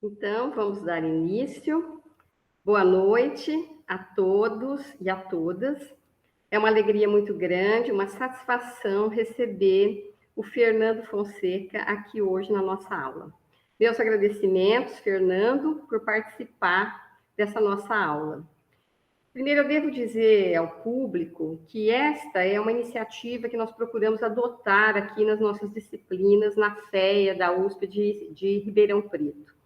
Então, vamos dar início. Boa noite a todos e a todas. É uma alegria muito grande, uma satisfação receber o Fernando Fonseca aqui hoje na nossa aula. Meus agradecimentos, Fernando, por participar dessa nossa aula. Primeiro, eu devo dizer ao público que esta é uma iniciativa que nós procuramos adotar aqui nas nossas disciplinas, na FEA da USP de Ribeirão Preto.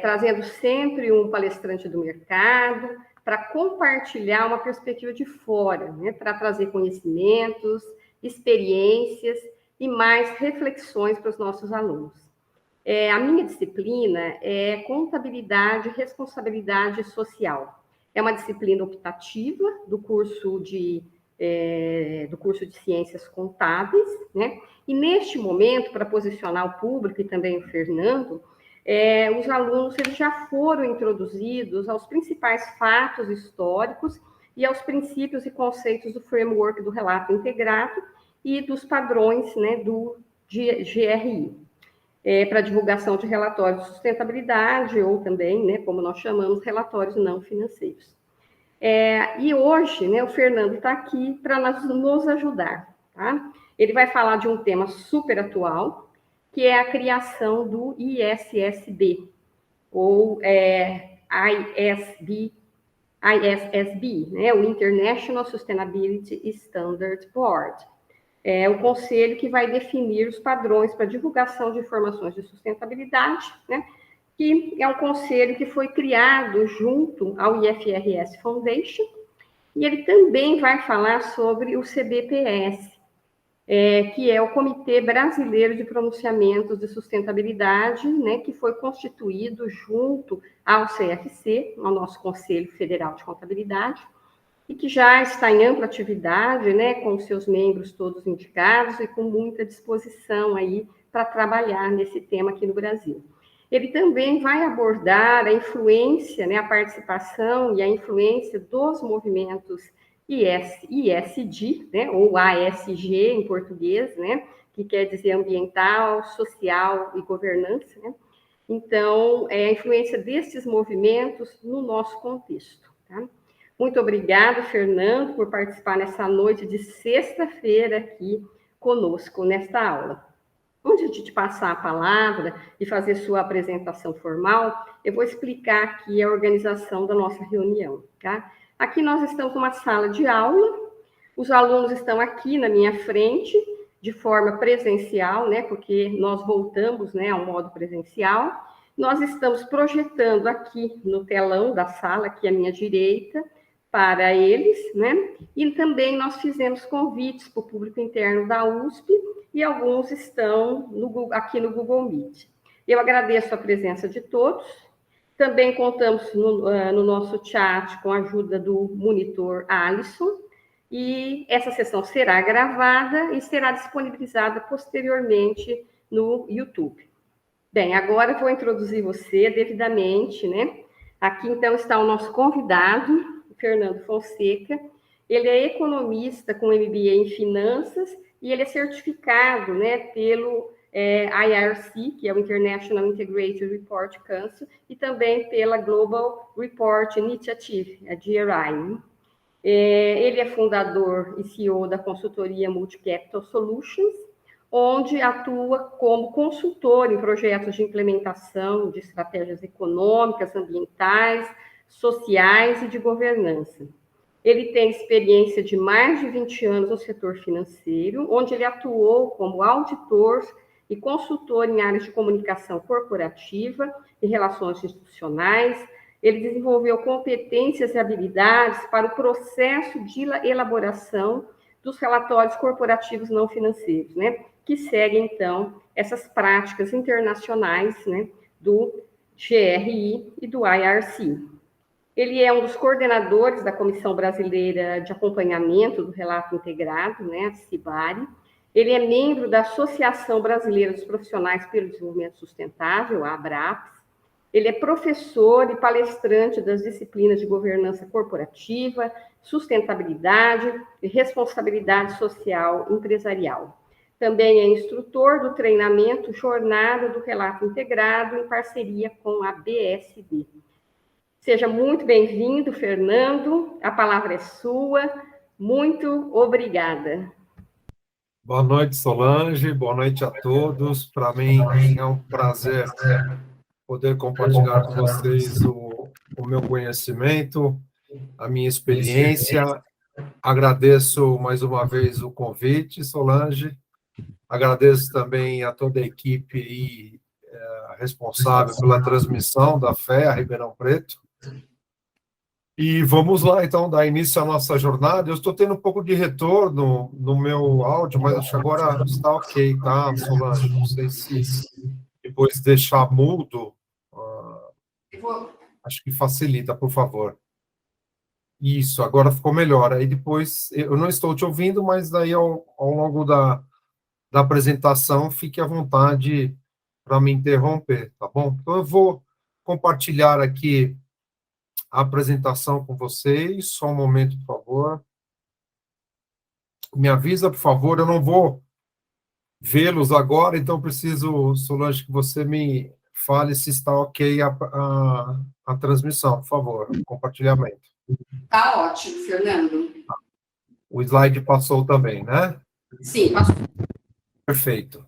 Trazendo sempre um palestrante do mercado para compartilhar uma perspectiva de fora, né, para trazer conhecimentos, experiências e mais reflexões para os nossos alunos. A minha disciplina é Contabilidade e Responsabilidade Social. É uma disciplina optativa do curso de Ciências Contábeis, né? E neste momento, para posicionar o público e também o Fernando, os alunos eles já foram introduzidos aos principais fatos históricos e aos princípios e conceitos do framework do relato integrado e dos padrões, né, do GRI. Para divulgação de relatórios de sustentabilidade ou também, né, como nós chamamos, relatórios não financeiros. E hoje, né, o Fernando está aqui para nos ajudar. Tá? Ele vai falar de um tema super atual, que é a criação do ISSB, ou ISSB, né, o International Sustainability Standard Board. É o conselho que vai definir os padrões para divulgação de informações de sustentabilidade, né, que é um conselho que foi criado junto ao IFRS Foundation, e ele também vai falar sobre o CBPS, que é o Comitê Brasileiro de Pronunciamentos de Sustentabilidade, né, que foi constituído junto ao CFC, ao nosso Conselho Federal de Contabilidade, e que já está em ampla atividade, né, com seus membros todos indicados e com muita disposição aí para trabalhar nesse tema aqui no Brasil. Ele também vai abordar a influência, né, a participação e a influência dos movimentos ISD, né, ou ASG em português, né, que quer dizer ambiental, social e governança, né? Então, a influência desses movimentos no nosso contexto, tá? Muito obrigada, Fernando, por participar nessa noite de sexta-feira aqui conosco, nesta aula. Antes de te passar a palavra e fazer sua apresentação formal, eu vou explicar aqui a organização da nossa reunião, tá? Aqui nós estamos numa sala de aula, os alunos estão aqui na minha frente, de forma presencial, né, porque nós voltamos, né, ao modo presencial. Nós estamos projetando aqui no telão da sala, aqui à minha direita, para eles, né? E também nós fizemos convites para o público interno da USP e alguns estão aqui no Google Meet. Eu agradeço a presença de todos. Também contamos no nosso chat com a ajuda do monitor Alisson, e essa sessão será gravada e será disponibilizada posteriormente no YouTube. Bem, agora eu vou introduzir você devidamente, né? Aqui, então, está o nosso convidado, Fernando Fonseca. Ele é economista com MBA em Finanças e ele é certificado, né, pelo IRC, que é o International Integrated Report Council, e também pela Global Report Initiative, a GRI. Ele é fundador e CEO da consultoria Multicapital Solutions, onde atua como consultor em projetos de implementação de estratégias econômicas, ambientais, sociais e de governança. Ele tem experiência de mais de 20 anos no setor financeiro, onde ele atuou como auditor e consultor em áreas de comunicação corporativa e relações institucionais. Ele desenvolveu competências e habilidades para o processo de elaboração dos relatórios corporativos não financeiros, né? Que seguem, então, essas práticas internacionais, né, do GRI e do IRC. Ele é um dos coordenadores da Comissão Brasileira de Acompanhamento do Relato Integrado, né, a CIBARE. Ele é membro da Associação Brasileira dos Profissionais pelo Desenvolvimento Sustentável, a ABRAPS. Ele é professor e palestrante das disciplinas de governança corporativa, sustentabilidade e responsabilidade social empresarial. Também é instrutor do treinamento Jornada do Relato Integrado, em parceria com a BSD. Seja muito bem-vindo, Fernando. A palavra é sua. Muito obrigada. Boa noite, Solange. Boa noite a todos. Para mim é um prazer poder compartilhar com vocês o meu conhecimento, a minha experiência. Agradeço mais uma vez o convite, Solange. Agradeço também a toda a equipe responsável pela transmissão da FEA a Ribeirão Preto. E vamos lá, então, dar início à nossa jornada. Eu estou tendo um pouco de retorno no meu áudio, mas acho que agora está ok, tá, Solange? Não sei se depois deixar mudo, acho que facilita, por favor. Isso, agora ficou melhor. Aí depois, eu não estou te ouvindo, mas daí ao longo da apresentação, fique à vontade para me interromper, tá bom? Então, eu vou compartilhar aqui a apresentação com vocês. Só um momento, por favor. Me avisa, por favor. Eu não vou vê-los agora, então preciso, Solange, que você me fale se está ok a transmissão, por favor, compartilhamento. Tá ótimo, Fernando. O slide passou também, né? Sim, passou. Perfeito.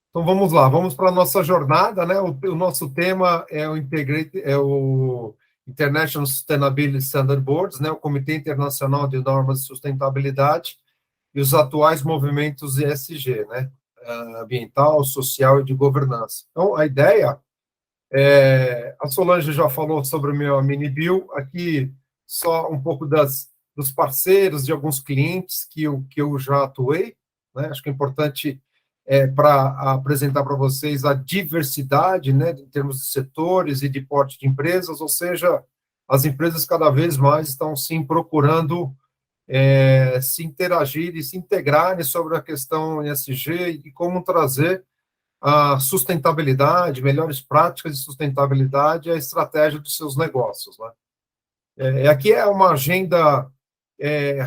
Então vamos lá, vamos para a nossa jornada, né? O nosso tema é o International Sustainability Standard Boards, né? O Comitê Internacional de Normas de Sustentabilidade e os atuais movimentos ESG, né? Ambiental, social e de governança. Então, a ideia a Solange já falou sobre o meu mini bio, aqui só um pouco dos parceiros, de alguns clientes que eu já atuei, né? Acho que é importante para apresentar para vocês a diversidade, né, em termos de setores e de porte de empresas, ou seja, as empresas cada vez mais estão, sim, procurando se interagir e se integrarem sobre a questão ESG e como trazer a sustentabilidade, melhores práticas de sustentabilidade à estratégia dos seus negócios, né? Aqui é uma agenda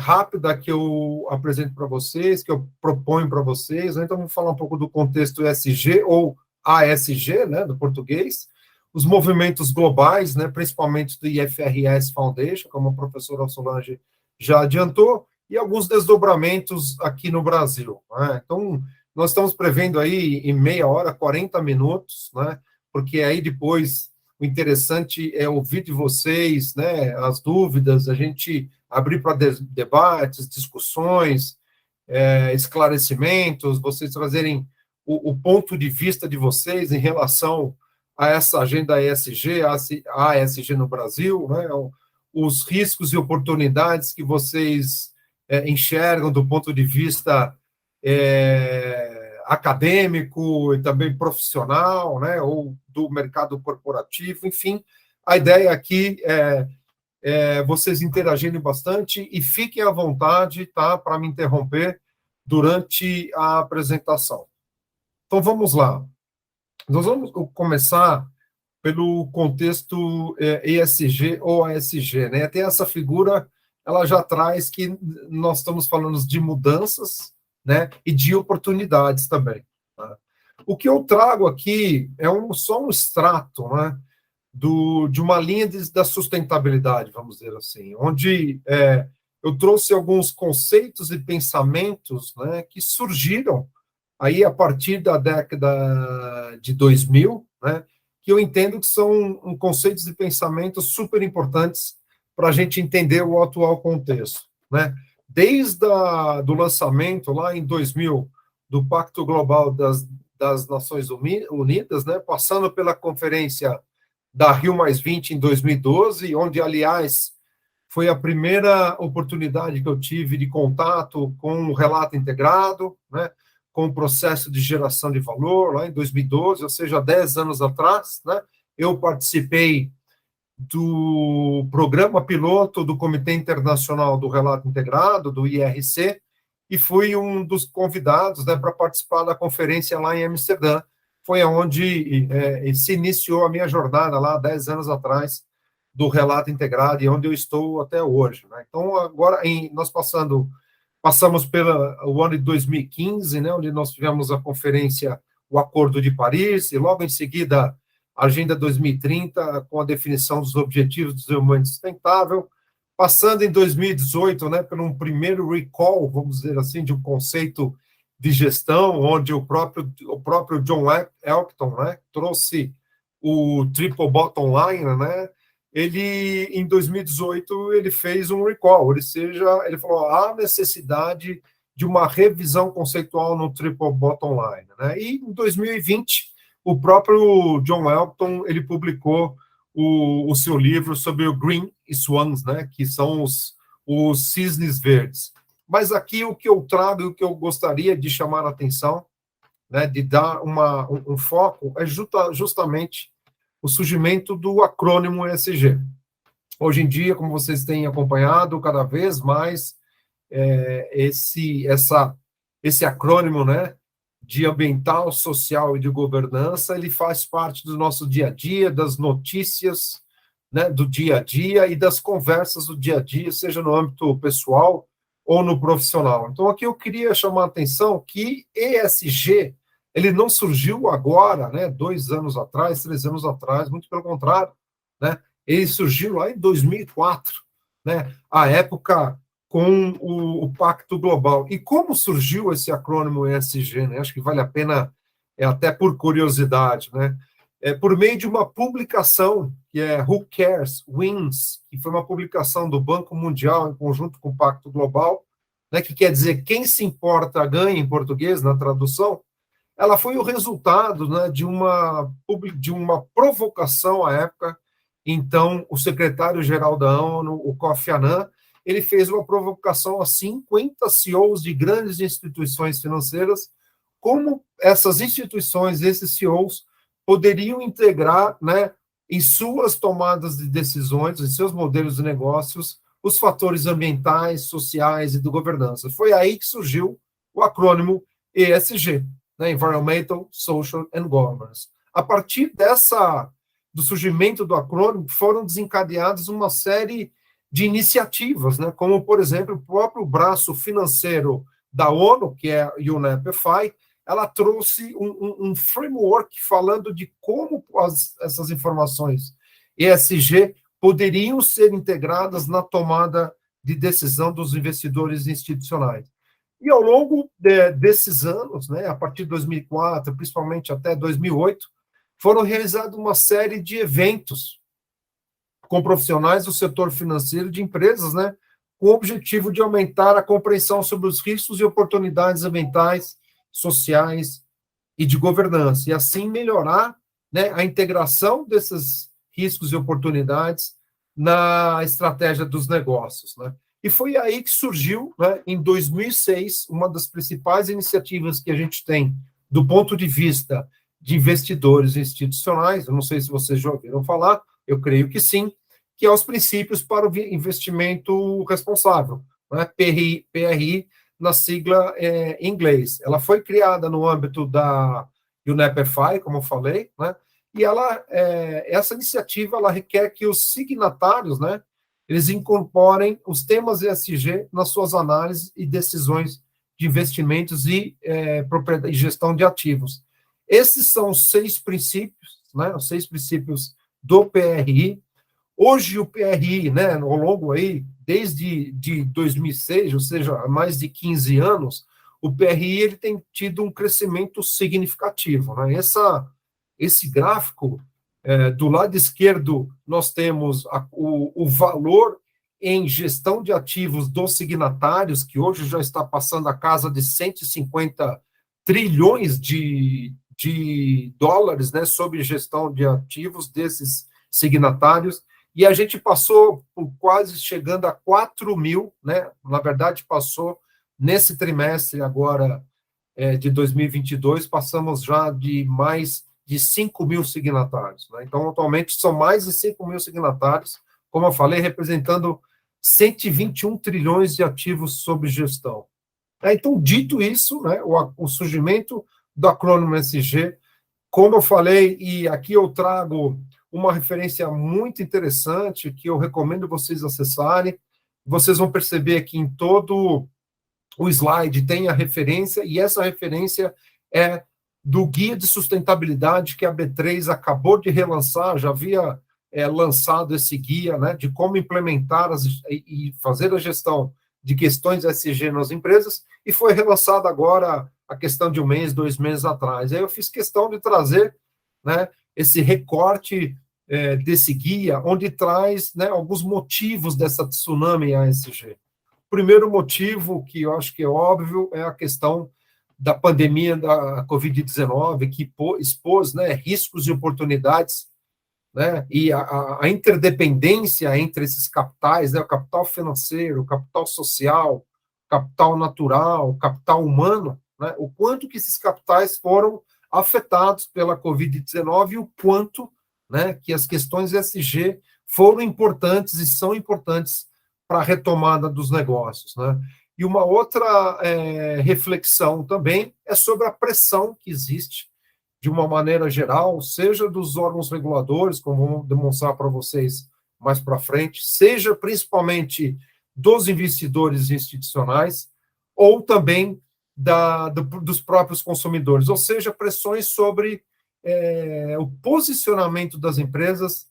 rápida que eu apresento para vocês, que eu proponho para vocês, né? Então, vamos falar um pouco do contexto ESG, ou ASG, né, do português, os movimentos globais, né, principalmente do IFRS Foundation, como a professora Solange já adiantou, e alguns desdobramentos aqui no Brasil, né? Então, nós estamos prevendo aí em meia hora, 40 minutos, né? Porque aí depois o interessante é ouvir de vocês, né, as dúvidas, a gente abrir para debates, discussões, esclarecimentos, vocês trazerem o ponto de vista de vocês em relação a essa agenda ESG, a ESG no Brasil, né, os riscos e oportunidades que vocês enxergam do ponto de vista acadêmico e também profissional, né, ou do mercado corporativo, enfim, a ideia aqui é vocês interagirem bastante e fiquem à vontade, tá, para me interromper durante a apresentação. Então, vamos lá. Nós vamos começar pelo contexto ESG ou ASG, né? Tem essa figura, ela já traz que nós estamos falando de mudanças, né, e de oportunidades também, tá? O que eu trago aqui é só um extrato, né, de uma linha da sustentabilidade, vamos dizer assim, onde eu trouxe alguns conceitos e pensamentos, né, que surgiram aí a partir da década de 2000, né, que eu entendo que são conceitos e pensamentos super importantes para a gente entender o atual contexto, né? Desde do lançamento, lá em 2000, do Pacto Global das Nações Unidas, né, passando pela conferência da Rio+20 em 2012, onde, aliás, foi a primeira oportunidade que eu tive de contato com o relato integrado, né, com o processo de geração de valor, lá em 2012, ou seja, 10 anos atrás, né, eu participei do programa piloto do Comitê Internacional do Relato Integrado, do IRC, e fui um dos convidados, né, para participar da conferência lá em Amsterdã. Foi onde se iniciou a minha jornada lá, 10 anos atrás, do relato integrado, e onde eu estou até hoje, né? Então, agora, nós passando Passamos pelo ano de 2015, né, onde nós tivemos a conferência, o Acordo de Paris, e logo em seguida a Agenda 2030, com a definição dos Objetivos de Desenvolvimento Sustentável, passando em 2018, né, por um primeiro recall, vamos dizer assim, de um conceito de gestão, onde o próprio John Elkton, né, trouxe o Triple Bottom Line, né, ele, em 2018, ele fez um recall, ou seja, ele falou, há necessidade de uma revisão conceitual no Triple Bottom Line, né, e em 2020, o próprio John Elkton, ele publicou o seu livro sobre o Green Swans, né, que são os cisnes verdes. Mas aqui o que eu trago e o que eu gostaria de chamar a atenção, né, de dar um foco, é justamente o surgimento do acrônimo ESG. Hoje em dia, como vocês têm acompanhado, cada vez mais esse acrônimo, né, de ambiental, social e de governança, ele faz parte do nosso dia a dia, das notícias, né, do dia a dia e das conversas do dia a dia, seja no âmbito pessoal ou no profissional. Então, aqui eu queria chamar a atenção que ESG, ele não surgiu agora, né, 2 anos atrás, 3 anos atrás, muito pelo contrário, né, ele surgiu lá em 2004, né, a época com o Pacto Global. E como surgiu esse acrônimo ESG, né, acho que vale a pena, até por curiosidade, né, por meio de uma publicação, que é Who Cares Wins, que foi uma publicação do Banco Mundial em conjunto com o Pacto Global, né, que quer dizer quem se importa ganha em português, na tradução. Ela foi o resultado, né, de uma provocação à época. Então, o secretário-geral da ONU, o Kofi Annan, ele fez uma provocação a 50 CEOs de grandes instituições financeiras, como essas instituições, esses CEOs, poderiam integrar, né, em suas tomadas de decisões, em seus modelos de negócios, os fatores ambientais, sociais e de governança. Foi aí que surgiu o acrônimo ESG, né, Environmental, Social and Governance. A partir do surgimento do acrônimo, foram desencadeadas uma série de iniciativas, né, como, por exemplo, o próprio braço financeiro da ONU, que é a UNEP-FI, ela trouxe um framework falando de como essas informações ESG poderiam ser integradas na tomada de decisão dos investidores institucionais. E ao longo desses anos, né, a partir de 2004, principalmente até 2008, foram realizados uma série de eventos com profissionais do setor financeiro de empresas, né, com o objetivo de aumentar a compreensão sobre os riscos e oportunidades ambientais, sociais e de governança, e assim melhorar, né, a integração desses riscos e oportunidades na estratégia dos negócios, né. E foi aí que surgiu, né, em 2006, uma das principais iniciativas que a gente tem do ponto de vista de investidores institucionais, eu não sei se vocês já ouviram falar, eu creio que sim, que é os princípios para o investimento responsável, né, PRI, na sigla em inglês. Ela foi criada no âmbito da UNEP-FI, como eu falei, né, e essa iniciativa ela requer que os signatários, né, eles incorporem os temas ESG nas suas análises e decisões de investimentos e gestão de ativos. Esses são os 6 princípios, né, os 6 princípios do PRI. Hoje o PRI, né, ao longo aí, desde 2006, ou seja, há mais de 15 anos, o PRI ele tem tido um crescimento significativo, né? Esse gráfico, do lado esquerdo, nós temos o valor em gestão de ativos dos signatários, que hoje já está passando a casa de 150 trilhões de dólares, né, sob gestão de ativos desses signatários, e a gente passou por quase chegando a 4 mil, né, na verdade passou nesse trimestre agora de 2022, passamos já de mais de 5 mil signatários, né? Então, atualmente são mais de 5 mil signatários, como eu falei, representando 121 trilhões de ativos sob gestão. Então, dito isso, né, o surgimento do acrônimo ESG, como eu falei, e aqui eu trago uma referência muito interessante que eu recomendo vocês acessarem, vocês vão perceber que em todo o slide tem a referência, e essa referência é do Guia de Sustentabilidade que a B3 acabou de relançar, já havia lançado esse guia, né, de como implementar e fazer a gestão de questões ESG nas empresas, e foi relançado agora a questão de 1 mês, 2 meses atrás. Aí eu fiz questão de trazer, né, esse recorte desse guia, onde traz, né, alguns motivos dessa tsunami ESG. O primeiro motivo, que eu acho que é óbvio, é a questão da pandemia da Covid-19, que expôs, né, riscos e oportunidades, né, e a interdependência entre esses capitais, né, o capital financeiro, o capital social, o capital natural, o capital humano, né, o quanto que esses capitais foram afetados pela Covid-19 e o quanto, né, que as questões ESG foram importantes e são importantes para a retomada dos negócios, né. E uma outra reflexão também é sobre a pressão que existe, de uma maneira geral, seja dos órgãos reguladores, como vamos demonstrar para vocês mais para frente, seja principalmente dos investidores institucionais, ou também dos próprios consumidores, ou seja, pressões sobre o posicionamento das empresas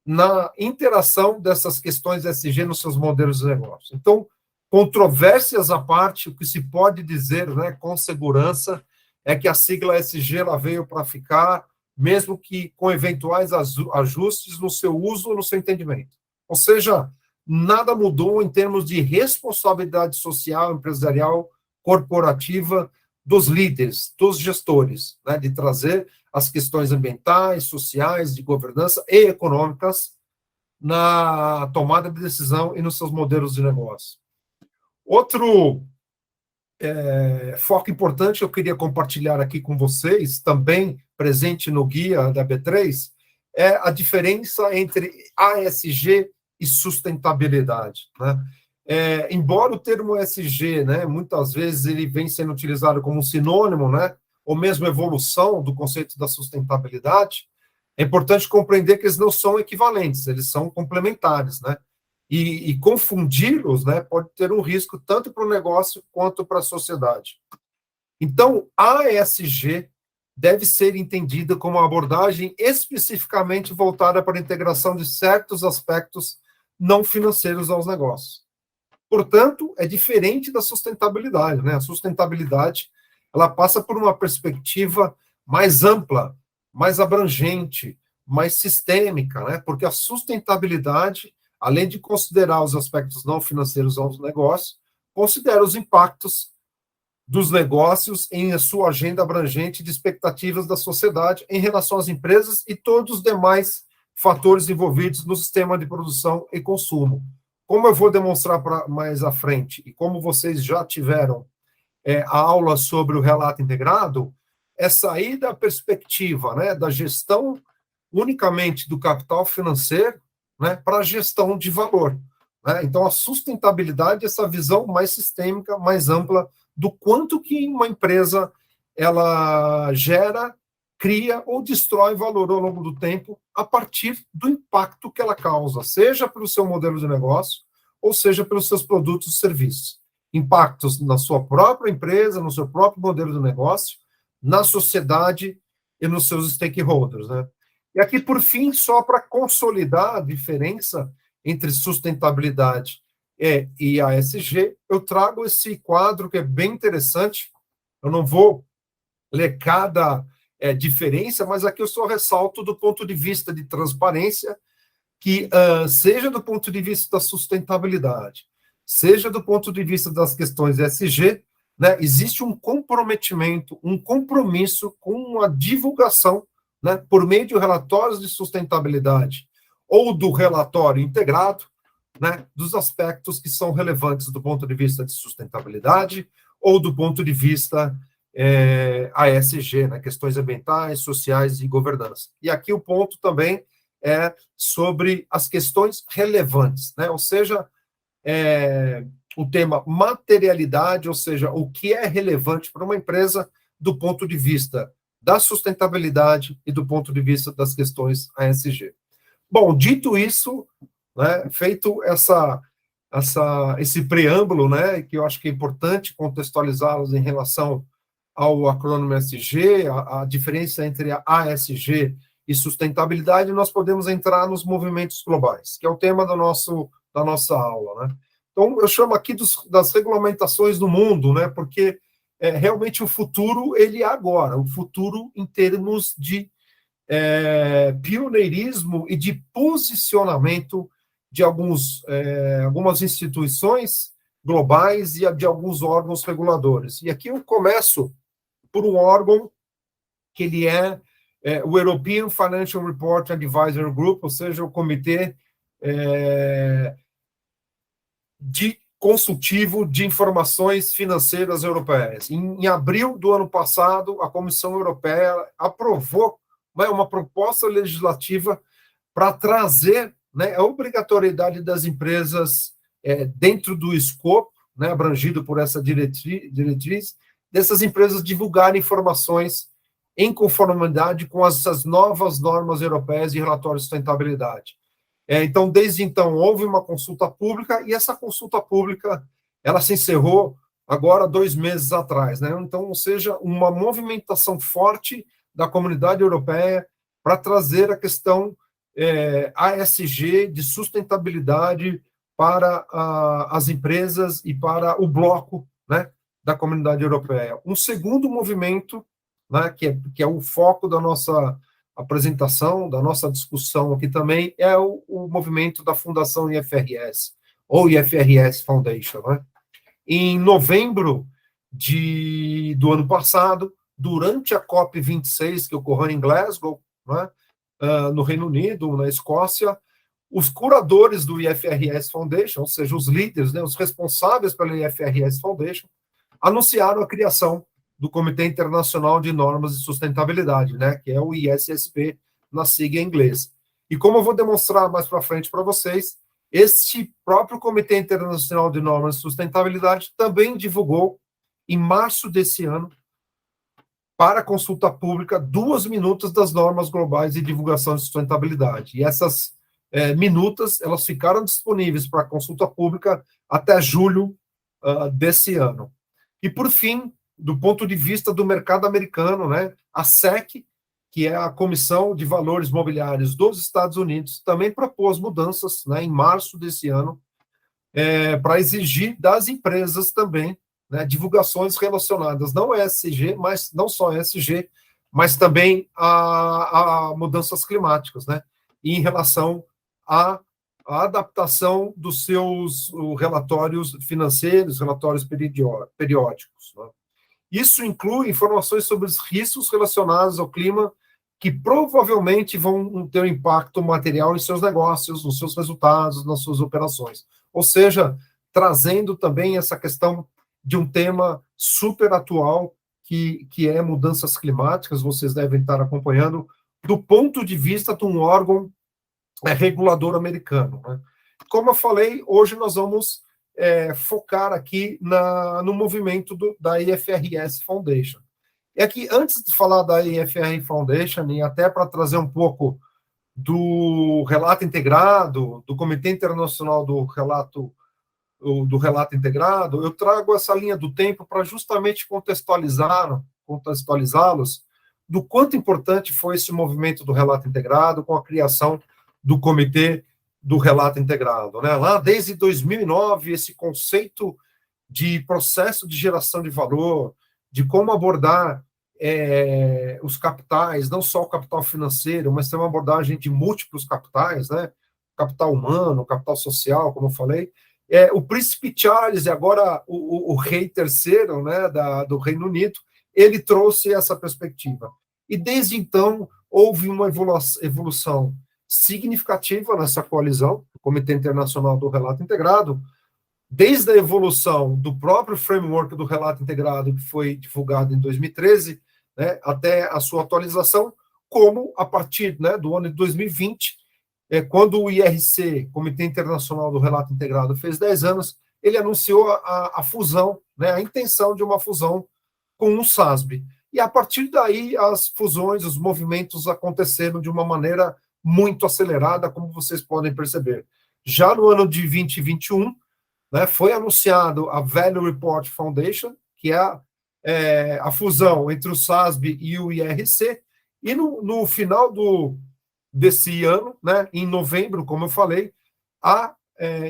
na interação dessas questões ESG nos seus modelos de negócio. Então, controvérsias à parte, o que se pode dizer, né, com segurança, é que a sigla ESG ela veio para ficar, mesmo que com eventuais ajustes no seu uso ou no seu entendimento. Ou seja, nada mudou em termos de responsabilidade social, empresarial, corporativa dos líderes, dos gestores, né, de trazer as questões ambientais, sociais, de governança e econômicas na tomada de decisão e nos seus modelos de negócio. Outro foco importante que eu queria compartilhar aqui com vocês, também presente no guia da B3, é a diferença entre ASG e sustentabilidade, né? Embora o termo ESG, né, muitas vezes ele vem sendo utilizado como um sinônimo, né, ou mesmo evolução do conceito da sustentabilidade, é importante compreender que eles não são equivalentes, eles são complementares, né? E confundi-los, né, pode ter um risco tanto para o negócio quanto para a sociedade. Então, a ESG deve ser entendida como uma abordagem especificamente voltada para a integração de certos aspectos não financeiros aos negócios. Portanto, é diferente da sustentabilidade, né? A sustentabilidade, ela passa por uma perspectiva mais ampla, mais abrangente, mais sistêmica, né? Porque a sustentabilidade, além de considerar os aspectos não financeiros aos negócios, considera os impactos dos negócios em sua agenda abrangente de expectativas da sociedade em relação às empresas e todos os demais fatores envolvidos no sistema de produção e consumo. Como eu vou demonstrar mais à frente, e como vocês já tiveram a aula sobre o relato integrado, é sair da perspectiva, né, da gestão unicamente do capital financeiro, né, para a gestão de valor, né? Então, a sustentabilidade é essa visão mais sistêmica, mais ampla do quanto que uma empresa ela gera, cria ou destrói valor ao longo do tempo a partir do impacto que ela causa, seja pelo seu modelo de negócio ou seja pelos seus produtos e serviços. Impactos na sua própria empresa, no seu próprio modelo de negócio, na sociedade e nos seus stakeholders, né? E aqui, por fim, só para consolidar a diferença entre sustentabilidade e ASG, eu trago esse quadro que é bem interessante. Eu não vou ler cada diferença, mas aqui eu só ressalto do ponto de vista de transparência, que seja do ponto de vista da sustentabilidade, seja do ponto de vista das questões ESG, né, existe um comprometimento, um compromisso com a divulgação, né, por meio de relatórios de sustentabilidade ou do relatório integrado, né, dos aspectos que são relevantes do ponto de vista de sustentabilidade ou do ponto de vista ASG, né, questões ambientais, sociais e governança. E aqui o ponto também é sobre as questões relevantes, né, ou seja, o tema materialidade, ou seja, o que é relevante para uma empresa do ponto de vista da sustentabilidade e do ponto de vista das questões ASG. Bom, dito isso, né, feito esse preâmbulo, né, que eu acho que é importante contextualizá-los em relação ao acrônimo ESG, a diferença entre a ASG e sustentabilidade, nós podemos entrar nos movimentos globais, que é o tema da nossa aula, né? Então, eu chamo aqui das regulamentações do mundo, né, porque realmente o futuro, ele é agora, o futuro em termos de pioneirismo e de posicionamento de algumas instituições globais e de alguns órgãos reguladores. E aqui eu começo por um órgão que ele é o European Financial Report Advisory Group, ou seja, o Comitê de Consultivo de Informações Financeiras Europeias. Em abril do ano passado, a Comissão Europeia aprovou uma proposta legislativa para trazer, né, a obrigatoriedade das empresas dentro do escopo, né, abrangido por essa diretriz, dessas empresas divulgarem informações em conformidade com essas novas normas europeias de relatório de sustentabilidade. Então, desde então, houve uma consulta pública, e essa consulta pública, ela se encerrou agora 2 meses atrás, né? Então, ou seja, uma movimentação forte da comunidade europeia para trazer a questão ASG de sustentabilidade para as empresas e para o bloco, né, da comunidade europeia. Um segundo movimento, né, que é o foco da nossa apresentação, da nossa discussão aqui também, é o movimento da Fundação IFRS, ou IFRS Foundation, né? Em novembro do ano passado, durante a COP26, que ocorreu em Glasgow, né, no Reino Unido, na Escócia, os curadores do IFRS Foundation, ou seja, os líderes, né, os responsáveis pela IFRS Foundation, anunciaram a criação do Comitê Internacional de Normas de Sustentabilidade, né, que é o ISSP, na sigla em inglês. E como eu vou demonstrar mais para frente para vocês, este próprio Comitê Internacional de Normas de Sustentabilidade também divulgou, em março desse ano, para consulta pública, 2 minutas das normas globais de divulgação de sustentabilidade. E essas minutas, elas ficaram disponíveis para consulta pública até julho desse ano. E, por fim, do ponto de vista do mercado americano, né, a SEC, que é a Comissão de Valores Mobiliários dos Estados Unidos, também propôs mudanças, né, em março desse ano, para exigir das empresas também, né, divulgações relacionadas não a ESG, mas não só a ESG, mas também a mudanças climáticas, né, e em relação à adaptação dos seus relatórios financeiros, relatórios periódicos, né. Isso inclui informações sobre os riscos relacionados ao clima que provavelmente vão ter um impacto material em seus negócios, nos seus resultados, nas suas operações. Ou seja, trazendo também essa questão de um tema super atual, que é mudanças climáticas, vocês devem estar acompanhando, do ponto de vista de um órgão regulador americano, né? Como eu falei, hoje nós vamos focar aqui no movimento da IFRS Foundation. E aqui, antes de falar da IFRS Foundation, e até para trazer um pouco do relato integrado, do Comitê Internacional do Relato Integrado, eu trago essa linha do tempo para justamente contextualizá-los do quanto importante foi esse movimento do relato integrado com a criação do Comitê do Relato Integrado, né? Lá desde 2009, esse conceito de processo de geração de valor, de como abordar os capitais, não só o capital financeiro, mas ter uma abordagem de múltiplos capitais, né? Capital humano, capital social, como eu falei. O príncipe Charles, e agora o rei terceiro, né, do Reino Unido, ele trouxe essa perspectiva. E desde então, houve uma evolução significativa nessa coalizão, o Comitê Internacional do Relato Integrado, desde a evolução do próprio framework do Relato Integrado, que foi divulgado em 2013, né, até a sua atualização, como a partir, né, do ano de 2020, quando o IRC, Comitê Internacional do Relato Integrado, fez 10 anos, ele anunciou a fusão, né, a intenção de uma fusão com o SASB. E a partir daí, as fusões, os movimentos aconteceram de uma maneira muito acelerada, como vocês podem perceber. Já no ano de 2021, né, foi anunciado a Value Report Foundation, que é a fusão entre o SASB e o IRC, e no final desse ano, né, em novembro, como eu falei, a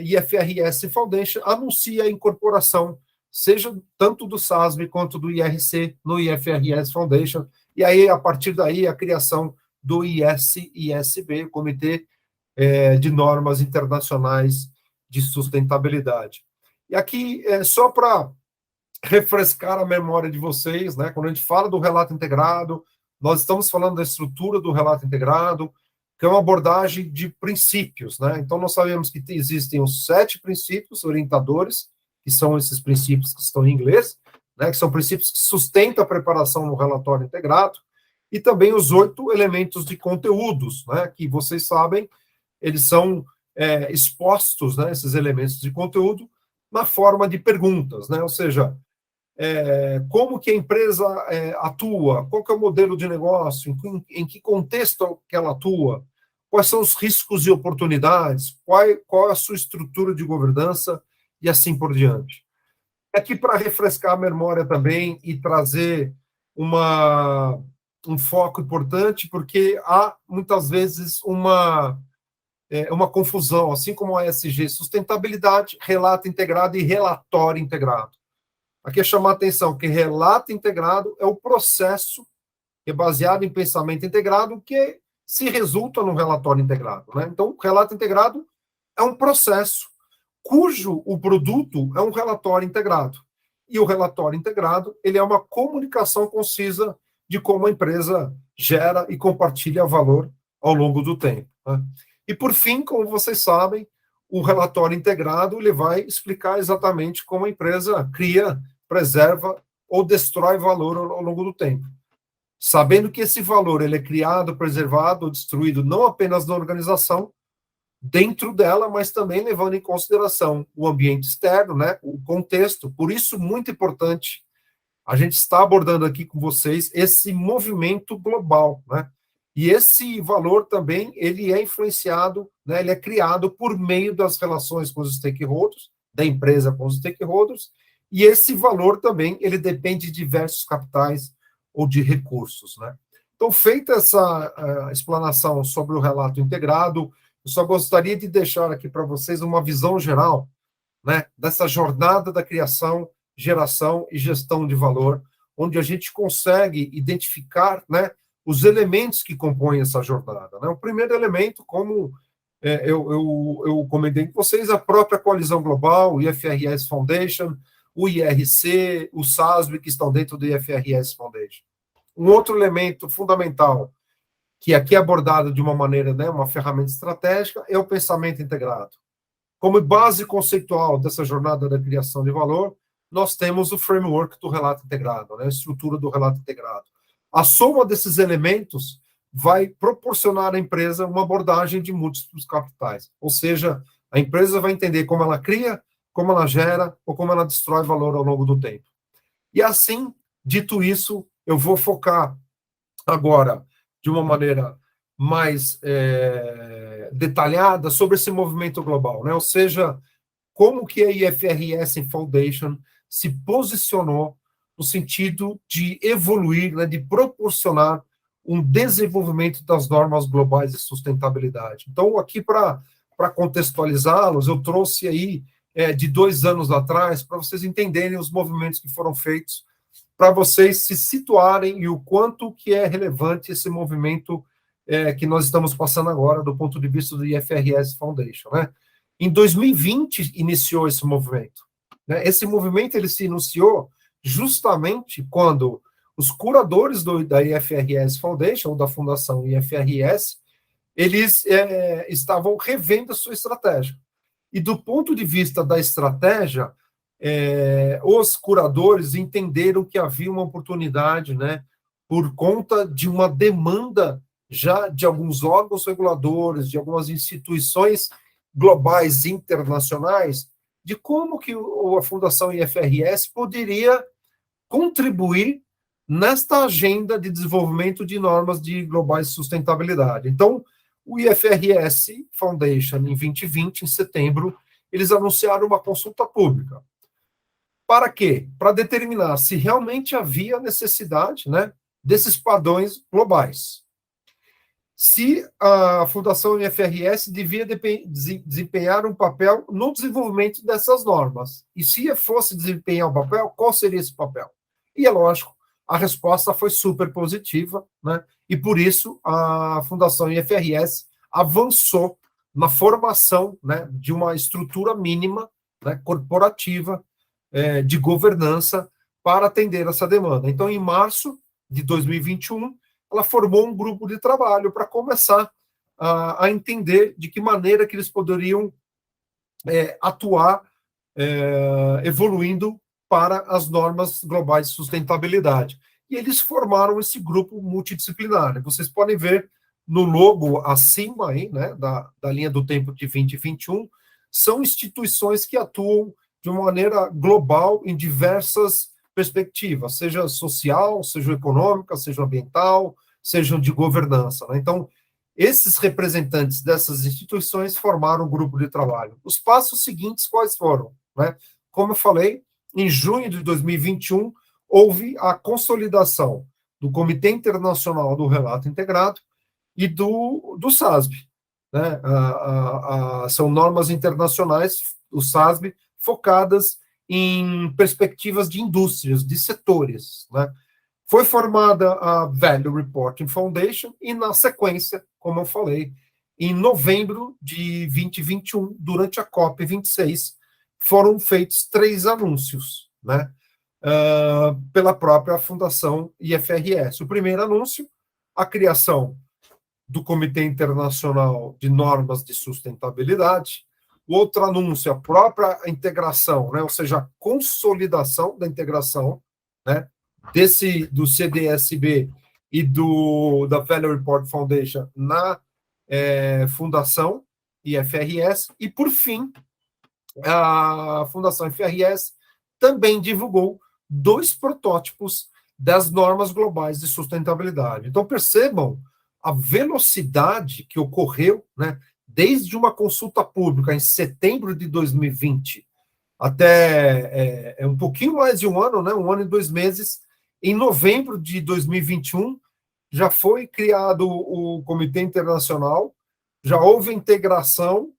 IFRS Foundation anuncia a incorporação, seja tanto do SASB quanto do IRC no IFRS Foundation, e aí, a partir daí, a criação do ISB, Comitê de Normas Internacionais de Sustentabilidade. E aqui, só para refrescar a memória de vocês, né, quando a gente fala do relato integrado, nós estamos falando da estrutura do relato integrado, que é uma abordagem de princípios, né? Então, nós sabemos que existem os 7 princípios orientadores, que são esses princípios que estão em inglês, né, que são princípios que sustentam a preparação no relatório integrado, e também os 8 elementos de conteúdos, né, que vocês sabem, eles são expostos, né, esses elementos de conteúdo, na forma de perguntas, né? Ou seja, como que a empresa atua, qual que é o modelo de negócio, em que contexto que ela atua, quais são os riscos e oportunidades, qual é a sua estrutura de governança e assim por diante. Aqui para refrescar a memória também e trazer um foco importante, porque há muitas vezes uma confusão, assim como a ESG, sustentabilidade, relato integrado e relatório integrado. Aqui é chamar a atenção que relato integrado é o processo que é baseado em pensamento integrado que se resulta no relatório integrado, né? Então, o relato integrado é um processo cujo o produto é um relatório integrado. E o relatório integrado, ele é uma comunicação concisa de como a empresa gera e compartilha valor ao longo do tempo, né? E, por fim, como vocês sabem, o relatório integrado ele vai explicar exatamente como a empresa cria, preserva ou destrói valor ao longo do tempo. Sabendo que esse valor ele é criado, preservado ou destruído não apenas na organização, dentro dela, mas também levando em consideração o ambiente externo, né, o contexto. Por isso, muito importante, a gente está abordando aqui com vocês esse movimento global, né? E esse valor também, ele é influenciado, né, ele é criado por meio das relações com os stakeholders, da empresa com os stakeholders, e esse valor também, ele depende de diversos capitais ou de recursos, né? Então, feita essa explanação sobre o relato integrado, eu só gostaria de deixar aqui para vocês uma visão geral, né, dessa jornada da criação, geração e gestão de valor, onde a gente consegue identificar, né, os elementos que compõem essa jornada, né? O primeiro elemento, como eu comentei com vocês, a própria coalizão global, o IFRS Foundation, o IRC, o SASB, que estão dentro do IFRS Foundation. Um outro elemento fundamental, que aqui é abordado de uma maneira, né, uma ferramenta estratégica, é o pensamento integrado. Como base conceitual dessa jornada da criação de valor, nós temos o framework do relato integrado, né, a estrutura do relato integrado. A soma desses elementos vai proporcionar à empresa uma abordagem de múltiplos capitais. Ou seja, a empresa vai entender como ela cria, como ela gera ou como ela destrói valor ao longo do tempo. E assim, dito isso, eu vou focar agora de uma maneira mais detalhada sobre esse movimento global, né? Ou seja, como que a IFRS Foundation se posicionou no sentido de evoluir, né, de proporcionar um desenvolvimento das normas globais de sustentabilidade. Então, aqui para contextualizá-los, eu trouxe aí de 2 anos atrás, para vocês entenderem os movimentos que foram feitos, para vocês se situarem e o quanto que é relevante esse movimento que nós estamos passando agora, do ponto de vista do IFRS Foundation, né? Em 2020, iniciou esse movimento, né? Esse movimento ele se iniciou justamente quando os curadores da IFRS Foundation, ou da Fundação IFRS, eles estavam revendo a sua estratégia. E do ponto de vista da estratégia, os curadores entenderam que havia uma oportunidade, né, por conta de uma demanda já de alguns órgãos reguladores, de algumas instituições globais internacionais, de como que a Fundação IFRS poderia contribuir nesta agenda de desenvolvimento de normas de globais sustentabilidade. Então, o IFRS Foundation, em 2020, em setembro, eles anunciaram uma consulta pública. Para quê? Para determinar se realmente havia necessidade, né, desses padrões globais. Se a Fundação IFRS devia desempenhar um papel no desenvolvimento dessas normas. E se fosse desempenhar um papel, qual seria esse papel? E é lógico, a resposta foi super positiva, né? E por isso a Fundação IFRS avançou na formação, né, de uma estrutura mínima, né, corporativa, de governança para atender essa demanda. Então, em março de 2021, ela formou um grupo de trabalho para começar a entender de que maneira que eles poderiam atuar evoluindo para as normas globais de sustentabilidade. E eles formaram esse grupo multidisciplinar. Vocês podem ver no logo acima aí, né, da linha do tempo de 2021, são instituições que atuam de uma maneira global em diversas perspectivas, seja social, seja econômica, seja ambiental, sejam de governança, né? Então, esses representantes dessas instituições formaram um grupo de trabalho. Os passos seguintes quais foram, né? Como eu falei, em junho de 2021, houve a consolidação do Comitê Internacional do Relato Integrado e do SASB, né? São normas internacionais, o SASB, focadas em perspectivas de indústrias, de setores, né? Foi formada a Value Reporting Foundation e, na sequência, como eu falei, em novembro de 2021, durante a COP26, foram feitos 3 anúncios, né, pela própria Fundação IFRS. O primeiro anúncio, a criação do Comitê Internacional de Normas de Sustentabilidade. O outro anúncio, a própria integração, né, ou seja, a consolidação da integração, né, do CDSB e da Value Report Foundation na Fundação IFRS. E, por fim, a Fundação IFRS também divulgou 2 protótipos das normas globais de sustentabilidade. Então, percebam a velocidade que ocorreu, né, desde uma consulta pública em setembro de 2020 até um pouquinho mais de um ano, né, 1 ano e 2 meses, em novembro de 2021, já foi criado o Comitê Internacional, já houve integração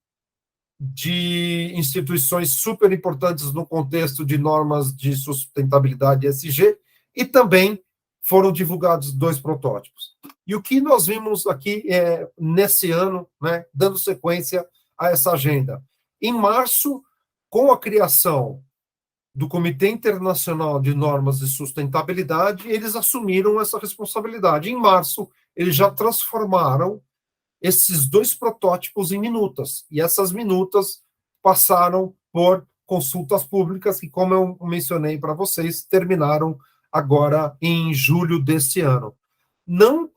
de instituições super importantes no contexto de normas de sustentabilidade ESG, e também foram divulgados 2 protótipos. E o que nós vimos aqui nesse ano, né, dando sequência a essa agenda? Em março, com a criação do Comitê Internacional de Normas de Sustentabilidade, eles assumiram essa responsabilidade. Em março, eles já transformaram esses 2 protótipos em minutas, e essas minutas passaram por consultas públicas que, como eu mencionei para vocês, terminaram agora em julho deste ano. Não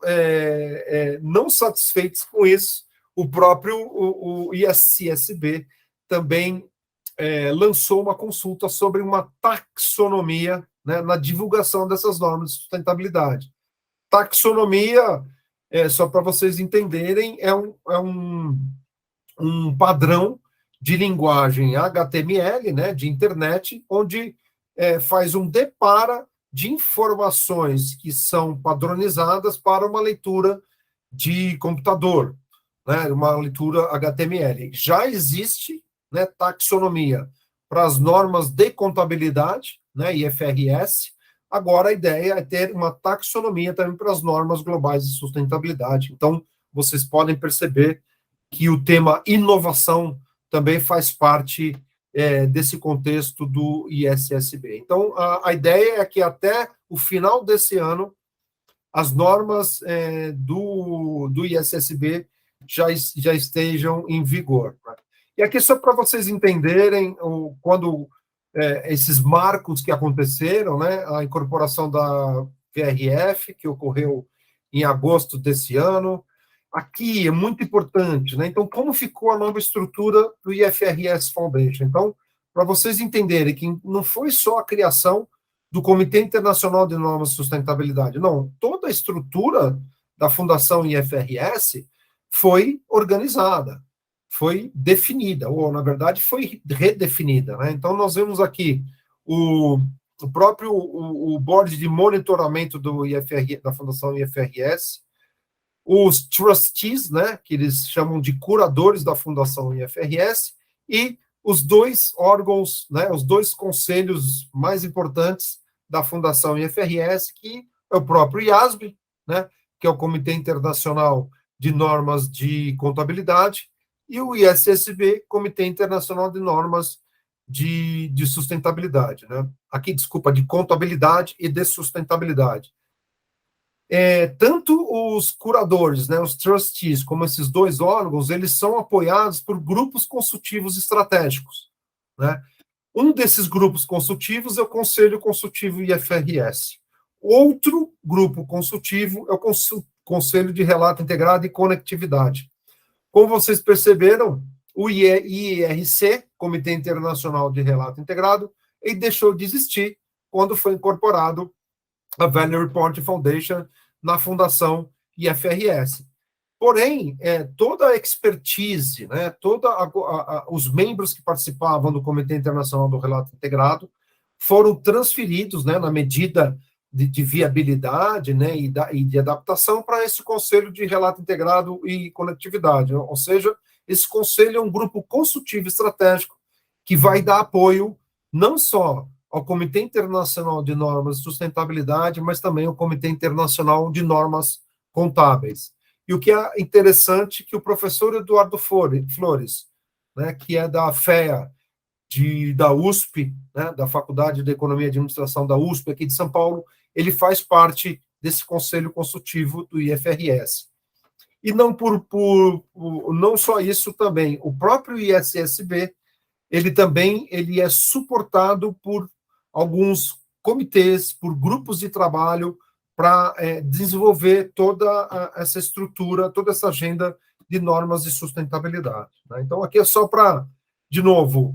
satisfeitos com isso, o próprio o ISSB também lançou uma consulta sobre uma taxonomia, né, na divulgação dessas normas de sustentabilidade. Taxonomia, só para vocês entenderem, é um padrão de linguagem HTML, né, de internet, onde faz um depara de informações que são padronizadas para uma leitura de computador, né, uma leitura HTML. Já existe, né, taxonomia para as normas de contabilidade, né, IFRS. Agora a ideia é ter uma taxonomia também para as normas globais de sustentabilidade. Então, vocês podem perceber que o tema inovação também faz parte desse contexto do ISSB. Então, a ideia é que até o final desse ano, as normas do ISSB já estejam em vigor. Né? E aqui, só para vocês entenderem, quando esses marcos que aconteceram, né, a incorporação da VRF, que ocorreu em agosto desse ano, aqui é muito importante, né? Então, como ficou a nova estrutura do IFRS Foundation? Então, para vocês entenderem que não foi só a criação do Comitê Internacional de Normas de Sustentabilidade, não, toda a estrutura da Fundação IFRS foi organizada, foi definida, ou, na verdade, foi redefinida, né? Então, nós vemos aqui o próprio board de monitoramento do IFR, da Fundação IFRS, os trustees, né, que eles chamam de curadores da Fundação IFRS, e os dois órgãos, né, os dois conselhos mais importantes da Fundação IFRS, que é o próprio IASB, né, que é o Comitê Internacional de Normas de Contabilidade, e o ISSB, Comitê Internacional de Normas de Sustentabilidade, né? Aqui, desculpa, de contabilidade e de sustentabilidade. Tanto os curadores, né, os trustees, como esses dois órgãos, eles são apoiados por grupos consultivos estratégicos, né? Um desses grupos consultivos é o Conselho Consultivo IFRS. Outro grupo consultivo é o Conselho de Relato Integrado e Conectividade. Como vocês perceberam, o IRC, Comitê Internacional de Relato Integrado, ele deixou de existir quando foi incorporado a Value Report Foundation na Fundação IFRS. Porém, toda a expertise, né, os membros que participavam do Comitê Internacional do Relato Integrado foram transferidos, né, na medida de viabilidade, né, e de adaptação para esse Conselho de Relato Integrado e Conectividade. Ou seja, esse conselho é um grupo consultivo estratégico que vai dar apoio não só ao Comitê Internacional de Normas de Sustentabilidade, mas também ao Comitê Internacional de Normas Contábeis. E o que é interessante é que o professor Eduardo Flores, né, que é da FEA, da USP, né, da Faculdade de Economia e Administração da USP, aqui de São Paulo, ele faz parte desse conselho consultivo do IFRS. E não não só isso também, o próprio ISSB, ele é suportado por alguns comitês, por grupos de trabalho, para desenvolver toda essa estrutura, toda essa agenda de normas de sustentabilidade, né? Então, aqui é só para, de novo,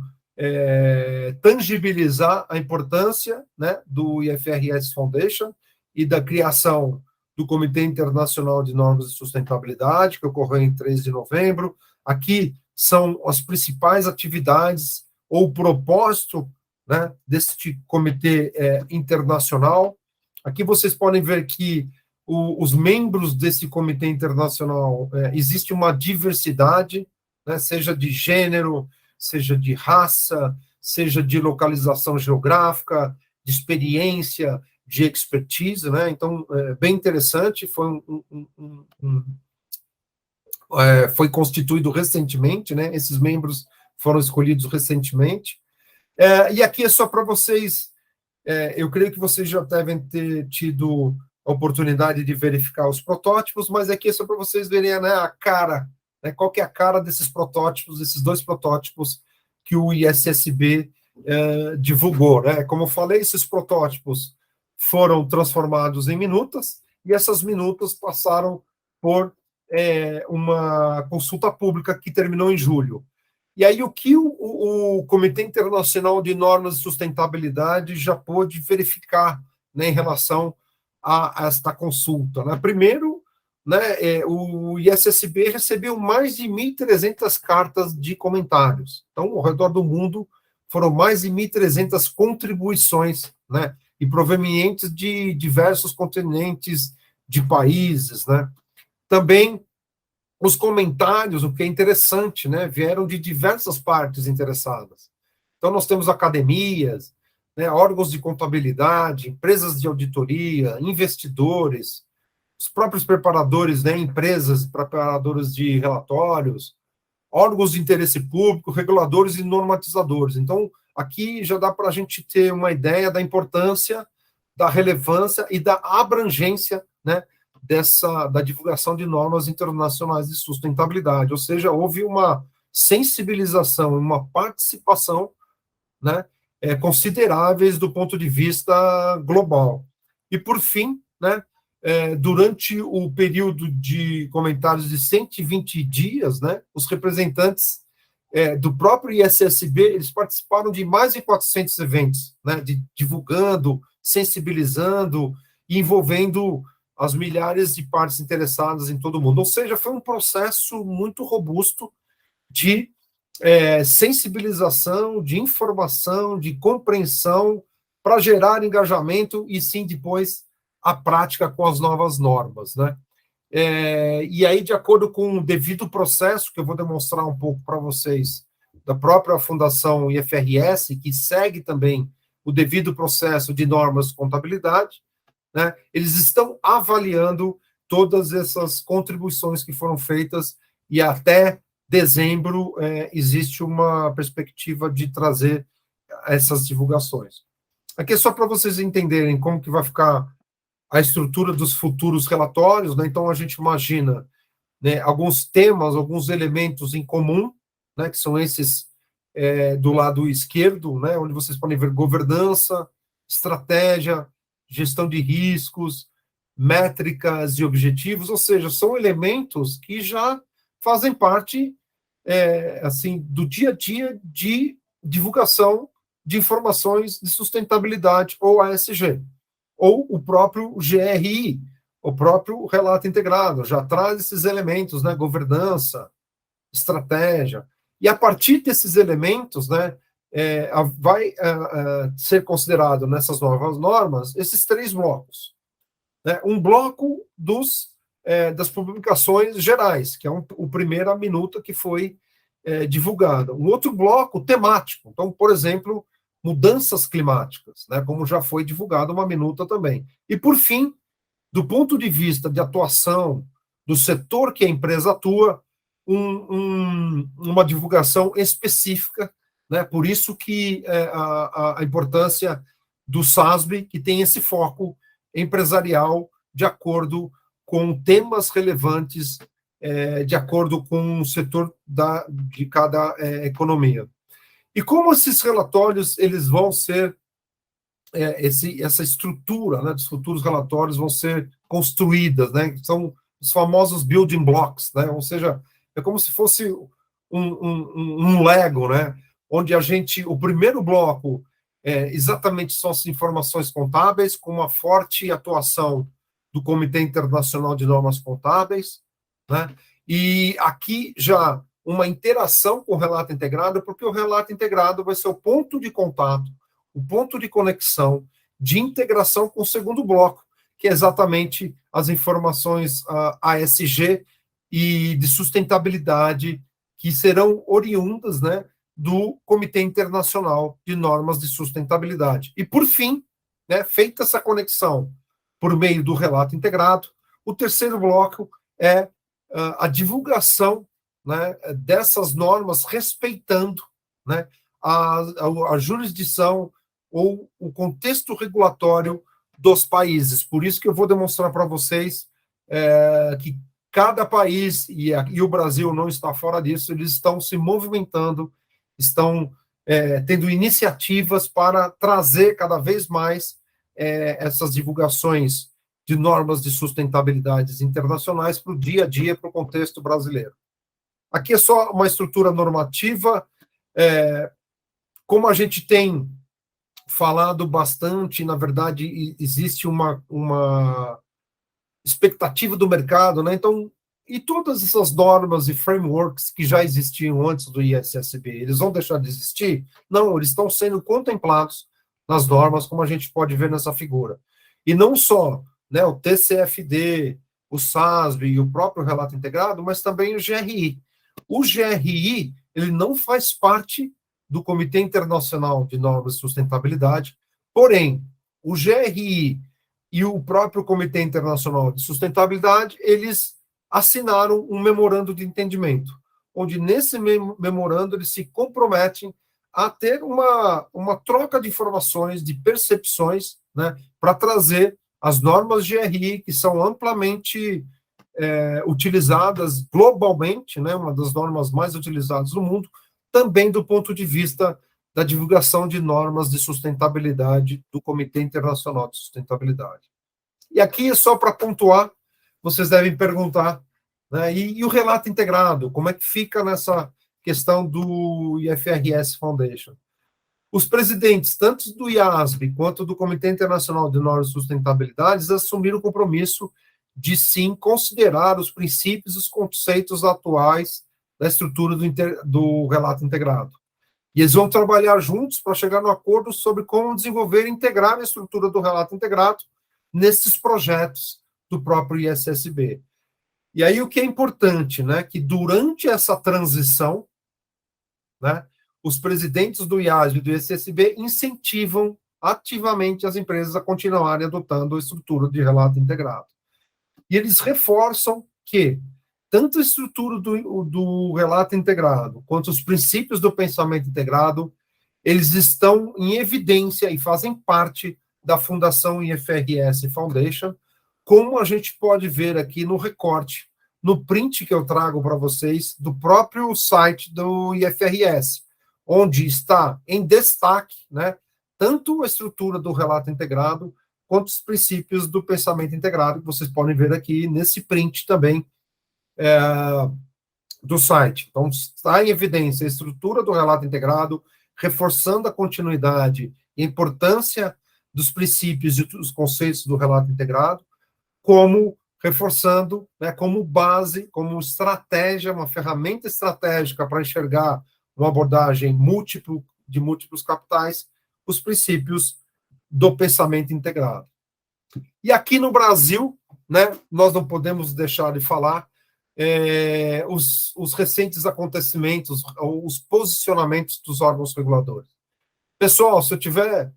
tangibilizar a importância, né, do IFRS Foundation e da criação do Comitê Internacional de Normas de Sustentabilidade, que ocorreu em 3 de novembro. Aqui são as principais atividades ou propósito, né, deste comitê internacional. Aqui vocês podem ver que os membros desse comitê internacional, existe uma diversidade, né, seja de gênero, seja de raça, seja de localização geográfica, de experiência, de expertise, né? Então, bem interessante, foi constituído recentemente, né? Esses membros foram escolhidos recentemente. E aqui é só para vocês, eu creio que vocês já devem ter tido a oportunidade de verificar os protótipos, mas aqui é só para vocês verem, né, a cara, né, qual que é a cara desses protótipos, desses dois protótipos que o ISSB divulgou, né? Como eu falei, esses protótipos foram transformados em minutas, e essas minutas passaram por uma consulta pública que terminou em julho. E aí, o que o Comitê Internacional de Normas de Sustentabilidade já pôde verificar, né, em relação a esta consulta, né? Primeiro, né, o ISSB recebeu mais de 1.300 cartas de comentários. Então, ao redor do mundo, foram mais de 1.300 contribuições, né, e provenientes de diversos continentes, de países, né? Também os comentários, o que é interessante, né, vieram de diversas partes interessadas. Então, nós temos academias, né, órgãos de contabilidade, empresas de auditoria, investidores, os próprios preparadores, né, empresas preparadoras de relatórios, órgãos de interesse público, reguladores e normatizadores. Então, aqui já dá para a gente ter uma ideia da importância, da relevância e da abrangência, né, da divulgação de normas internacionais de sustentabilidade. Ou seja, houve uma sensibilização, uma participação, né, consideráveis do ponto de vista global. E, por fim, né, durante o período de comentários de 120 dias, né, os representantes do próprio ISSB, eles participaram de mais de 400 eventos, né, divulgando, sensibilizando e envolvendo as milhares de partes interessadas em todo o mundo. Ou seja, foi um processo muito robusto de sensibilização, de informação, de compreensão, para gerar engajamento e sim depois a prática com as novas normas, né? E aí, de acordo com o devido processo, que eu vou demonstrar um pouco para vocês, da própria Fundação IFRS, que segue também o devido processo de normas de contabilidade, né? Eles estão avaliando todas essas contribuições que foram feitas e até dezembro existe uma perspectiva de trazer essas divulgações. Aqui é só para vocês entenderem como que vai ficar a estrutura dos futuros relatórios, né? Então, a gente imagina, né, alguns temas, alguns elementos em comum, né, que são esses do lado esquerdo, né, onde vocês podem ver governança, estratégia, gestão de riscos, métricas e objetivos, ou seja, são elementos que já fazem parte assim, do dia a dia de divulgação de informações de sustentabilidade, ou ASG, ou o próprio GRI, o próprio relato integrado, já traz esses elementos, né, governança, estratégia, e a partir desses elementos, né, vai ser considerado nessas novas normas esses 3 blocos. Né? Um bloco das publicações gerais, que é o primeiro, a minuta que foi divulgada. Um outro bloco temático, então, por exemplo, mudanças climáticas, né, como já foi divulgada uma minuta também. E, por fim, do ponto de vista de atuação do setor que a empresa atua, uma divulgação específica, né, por isso que a importância do SASB, que tem esse foco empresarial de acordo com temas relevantes, de acordo com o setor de cada economia. E como esses relatórios eles vão ser, essa estrutura, né, dos futuros relatórios vão ser construídas, né, são os famosos building blocks, né, ou seja, é como se fosse um Lego, né, onde o primeiro bloco exatamente são as informações contábeis, com uma forte atuação do Comitê Internacional de Normas Contábeis, né, e aqui já uma interação com o relato integrado, porque o relato integrado vai ser o ponto de contato, o ponto de conexão, de integração com o segundo bloco, que é exatamente as informações ASG e de sustentabilidade, que serão oriundas, né, do Comitê Internacional de Normas de Sustentabilidade. E, por fim, né, feita essa conexão por meio do relato integrado, o terceiro bloco é a divulgação, né, dessas normas, respeitando, né, a jurisdição ou o contexto regulatório dos países. Por isso que eu vou demonstrar para vocês que cada país, e o Brasil não está fora disso, eles estão se movimentando, estão tendo iniciativas para trazer cada vez mais essas divulgações de normas de sustentabilidade internacionais para o dia a dia, para o contexto brasileiro. Aqui é só uma estrutura normativa, como a gente tem falado bastante, na verdade, existe uma expectativa do mercado, né? Então, e todas essas normas e frameworks que já existiam antes do ISSB, eles vão deixar de existir? Não, eles estão sendo contemplados nas normas, como a gente pode ver nessa figura. E não só, né, o TCFD, o SASB e o próprio relato integrado, mas também o GRI. O GRI, ele não faz parte do Comitê Internacional de Normas de Sustentabilidade, porém, o GRI e o próprio Comitê Internacional de Sustentabilidade, eles assinaram um memorando de entendimento, onde nesse memorando eles se comprometem a ter uma troca de informações, de percepções, né, para trazer as normas GRI, que são amplamente utilizadas globalmente, né, uma das normas mais utilizadas no mundo, também do ponto de vista da divulgação de normas de sustentabilidade do Comitê Internacional de Sustentabilidade. E aqui é só para pontuar, vocês devem perguntar, né, e o relato integrado, como é que fica nessa questão do IFRS Foundation? Os presidentes, tanto do IASB quanto do Comitê Internacional de Normas de Sustentabilidade, assumiram o compromisso de, sim, considerar os princípios e os conceitos atuais da estrutura do relato integrado. E eles vão trabalhar juntos para chegar no acordo sobre como desenvolver e integrar a estrutura do relato integrado nesses projetos do próprio ISSB. E aí o que é importante, né, que durante essa transição, né, os presidentes do IASB e do ISSB incentivam ativamente as empresas a continuarem adotando a estrutura de relato integrado. E eles reforçam que tanto a estrutura do relato integrado quanto os princípios do pensamento integrado, eles estão em evidência e fazem parte da Fundação IFRS Foundation, como a gente pode ver aqui no recorte, no print que eu trago para vocês, do próprio site do IFRS, onde está em destaque, né, tanto a estrutura do relato integrado, quanto os princípios do pensamento integrado, que vocês podem ver aqui nesse print também, do site. Então, está em evidência a estrutura do relato integrado, reforçando a continuidade e a importância dos princípios e dos conceitos do relato integrado, como reforçando, né, como base, como estratégia, uma ferramenta estratégica para enxergar uma abordagem de múltiplos capitais, os princípios do pensamento integrado. E aqui no Brasil, né, nós não podemos deixar de falar os recentes acontecimentos, os posicionamentos dos órgãos reguladores. Pessoal, se eu estiver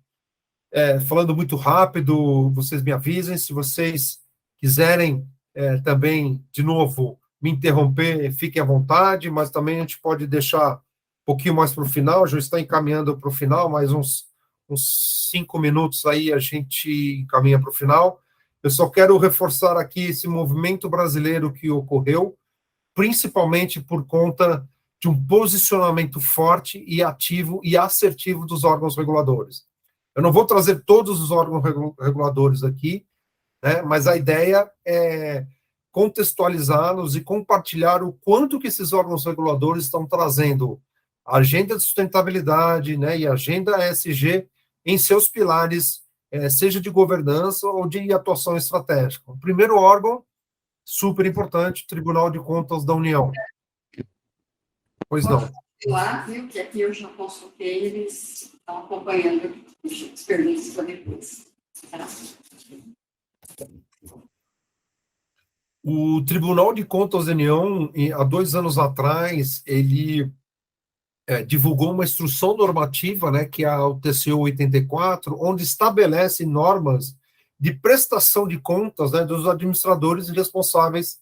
falando muito rápido, vocês me avisem. Se vocês quiserem também, de novo, me interromper, fiquem à vontade, mas também a gente pode deixar um pouquinho mais para o final, já está encaminhando para o final, mais uns 5 minutos aí a gente encaminha para o final. Eu só quero reforçar aqui esse movimento brasileiro que ocorreu, principalmente por conta de um posicionamento forte e ativo e assertivo dos órgãos reguladores. Eu não vou trazer todos os órgãos reguladores aqui, né, mas a ideia é contextualizá-los e compartilhar o quanto que esses órgãos reguladores estão trazendo a agenda de sustentabilidade, né, e a agenda ESG em seus pilares, seja de governança ou de atuação estratégica. O primeiro órgão, super importante, Tribunal de Contas da União. Pois não. Lá, viu, que aqui eu já consultei, eles estão acompanhando as perguntas para depois. O Tribunal de Contas da União, há 2 anos atrás, ele divulgou uma instrução normativa, né, que é o TCU 84, onde estabelece normas de prestação de contas, né, dos administradores responsáveis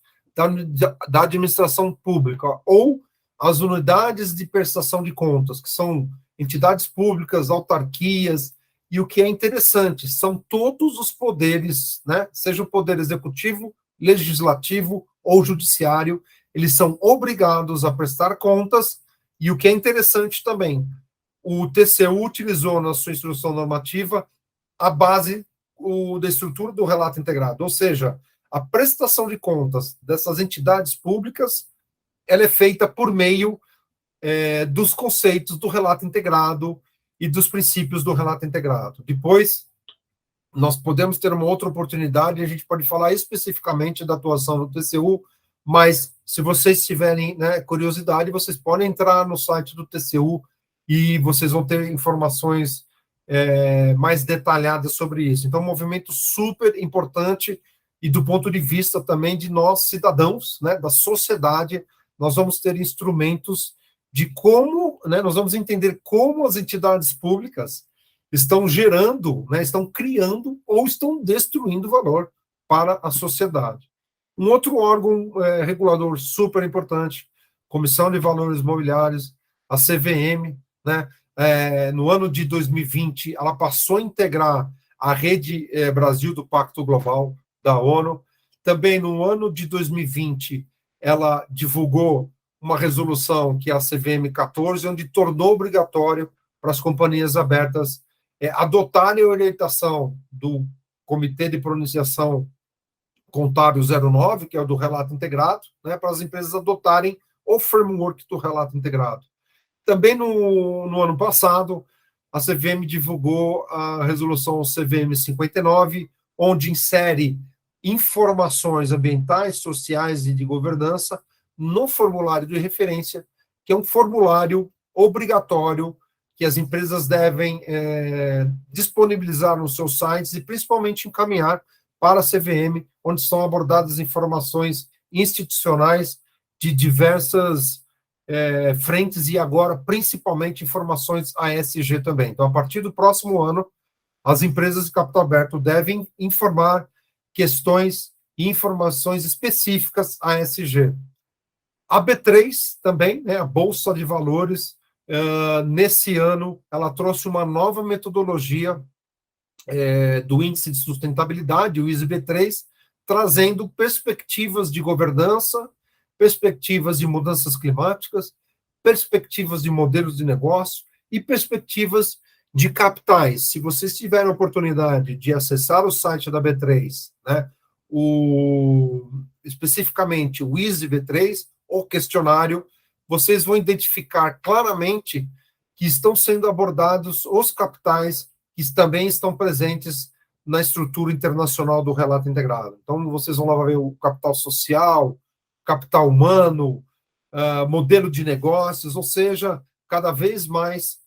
da administração pública, ou as unidades de prestação de contas, que são entidades públicas, autarquias, e o que é interessante, são todos os poderes, né, seja o poder executivo, legislativo ou judiciário, eles são obrigados a prestar contas. E o que é interessante também, o TCU utilizou na sua instrução normativa a base da estrutura do relato integrado, ou seja, a prestação de contas dessas entidades públicas, ela é feita por meio dos conceitos do relato integrado e dos princípios do relato integrado. Depois, nós podemos ter uma outra oportunidade e a gente pode falar especificamente da atuação do TCU, mas se vocês tiverem, né, curiosidade, vocês podem entrar no site do TCU e vocês vão ter informações mais detalhadas sobre isso. Então, um movimento super importante e do ponto de vista também de nós, cidadãos, né, da sociedade, nós vamos ter instrumentos de como, né, nós vamos entender como as entidades públicas estão gerando, né, estão criando ou estão destruindo valor para a sociedade. Um outro órgão regulador super importante, Comissão de Valores Imobiliários, a CVM, né, no ano de 2020, ela passou a integrar a Rede Brasil do Pacto Global da ONU. Também no ano de 2020, ela divulgou uma resolução, que é a CVM 14, onde tornou obrigatório para as companhias abertas adotarem a orientação do Comitê de Pronunciação Contábil 09, que é o do relato integrado, né, para as empresas adotarem o framework do relato integrado. Também no ano passado, a CVM divulgou a resolução CVM 59, onde insere informações ambientais, sociais e de governança no formulário de referência, que é um formulário obrigatório que as empresas devem disponibilizar nos seus sites e principalmente encaminhar para a CVM, onde são abordadas informações institucionais de diversas frentes e agora principalmente informações ASG também. Então, a partir do próximo ano, as empresas de capital aberto devem informar questões e informações específicas ASG. A B3 também, né, a Bolsa de Valores, nesse ano, ela trouxe uma nova metodologia do Índice de Sustentabilidade, o ISB3, trazendo perspectivas de governança, perspectivas de mudanças climáticas, perspectivas de modelos de negócio e perspectivas de capitais. Se vocês tiverem a oportunidade de acessar o site da B3, né, especificamente o ISB3, o questionário, vocês vão identificar claramente que estão sendo abordados os capitais que também estão presentes na estrutura internacional do relato integrado. Então, vocês vão lá ver o capital social, capital humano, modelo de negócios, ou seja, cada vez mais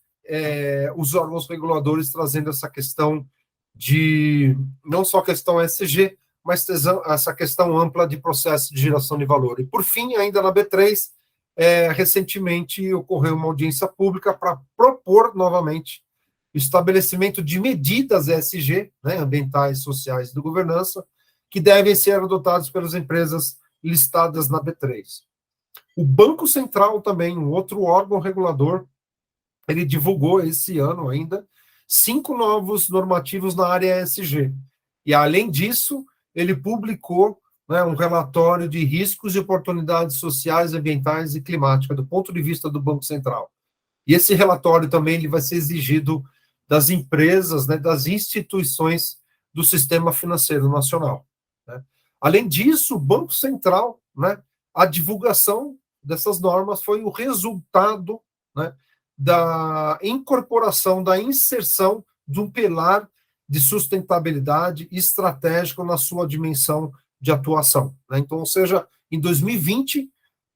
os órgãos reguladores trazendo essa questão de, não só a questão ESG, mas essa questão ampla de processo de geração de valor. E, por fim, ainda na B3, recentemente ocorreu uma audiência pública para propor novamente o estabelecimento de medidas ESG, né, ambientais, sociais e de governança, que devem ser adotadas pelas empresas listadas na B3. O Banco Central também, um outro órgão regulador, ele divulgou esse ano ainda 5 novos normativos na área ESG. E, além disso, ele publicou, né, um relatório de riscos e oportunidades sociais, ambientais e climáticas, do ponto de vista do Banco Central. E esse relatório também ele vai ser exigido das empresas, né, das instituições do sistema financeiro nacional, né? Além disso, o Banco Central, né, a divulgação dessas normas foi o resultado, né, da incorporação, da inserção de um pilar de sustentabilidade estratégico na sua dimensão de atuação, né? Então, ou seja, em 2020,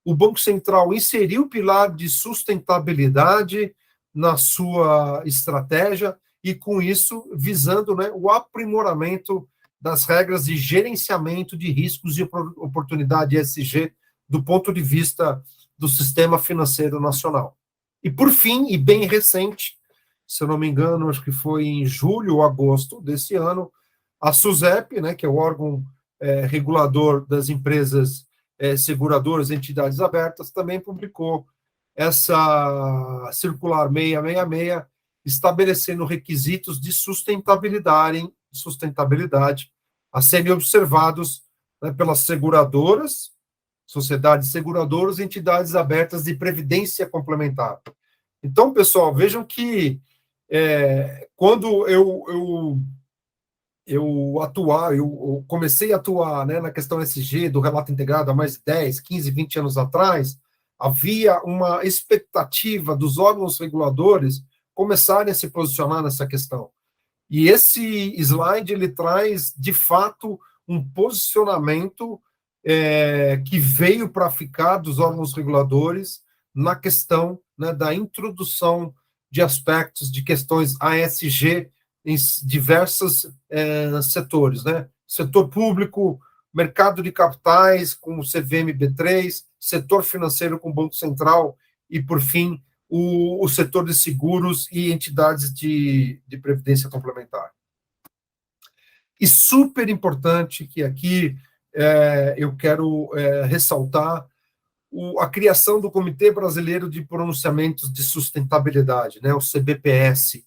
o Banco Central inseriu o pilar de sustentabilidade na sua estratégia e, com isso, visando, né, o aprimoramento das regras de gerenciamento de riscos e oportunidade ESG do ponto de vista do sistema financeiro nacional. E, por fim, e bem recente, se eu não me engano, acho que foi em julho ou agosto desse ano, a SUSEP, né, que é o órgão regulador das empresas seguradoras, entidades abertas, também publicou essa circular 666, estabelecendo requisitos de sustentabilidade a serem observados, né, pelas seguradoras, sociedades seguradoras e entidades abertas de previdência complementar. Então, pessoal, vejam que quando eu comecei a atuar, né, na questão ESG, do relato integrado há mais de 10, 15, 20 anos atrás, havia uma expectativa dos órgãos reguladores começarem a se posicionar nessa questão. E esse slide, ele traz, de fato, um posicionamento que veio para ficar dos órgãos reguladores na questão, né, da introdução de aspectos, de questões ASG em diversos setores, né? Setor público, mercado de capitais com o CVM B3, setor financeiro com o Banco Central e, por fim, o setor de seguros e entidades de previdência complementar. E super importante que aqui eu quero ressaltar a criação do Comitê Brasileiro de Pronunciamentos de Sustentabilidade, né, o CBPS.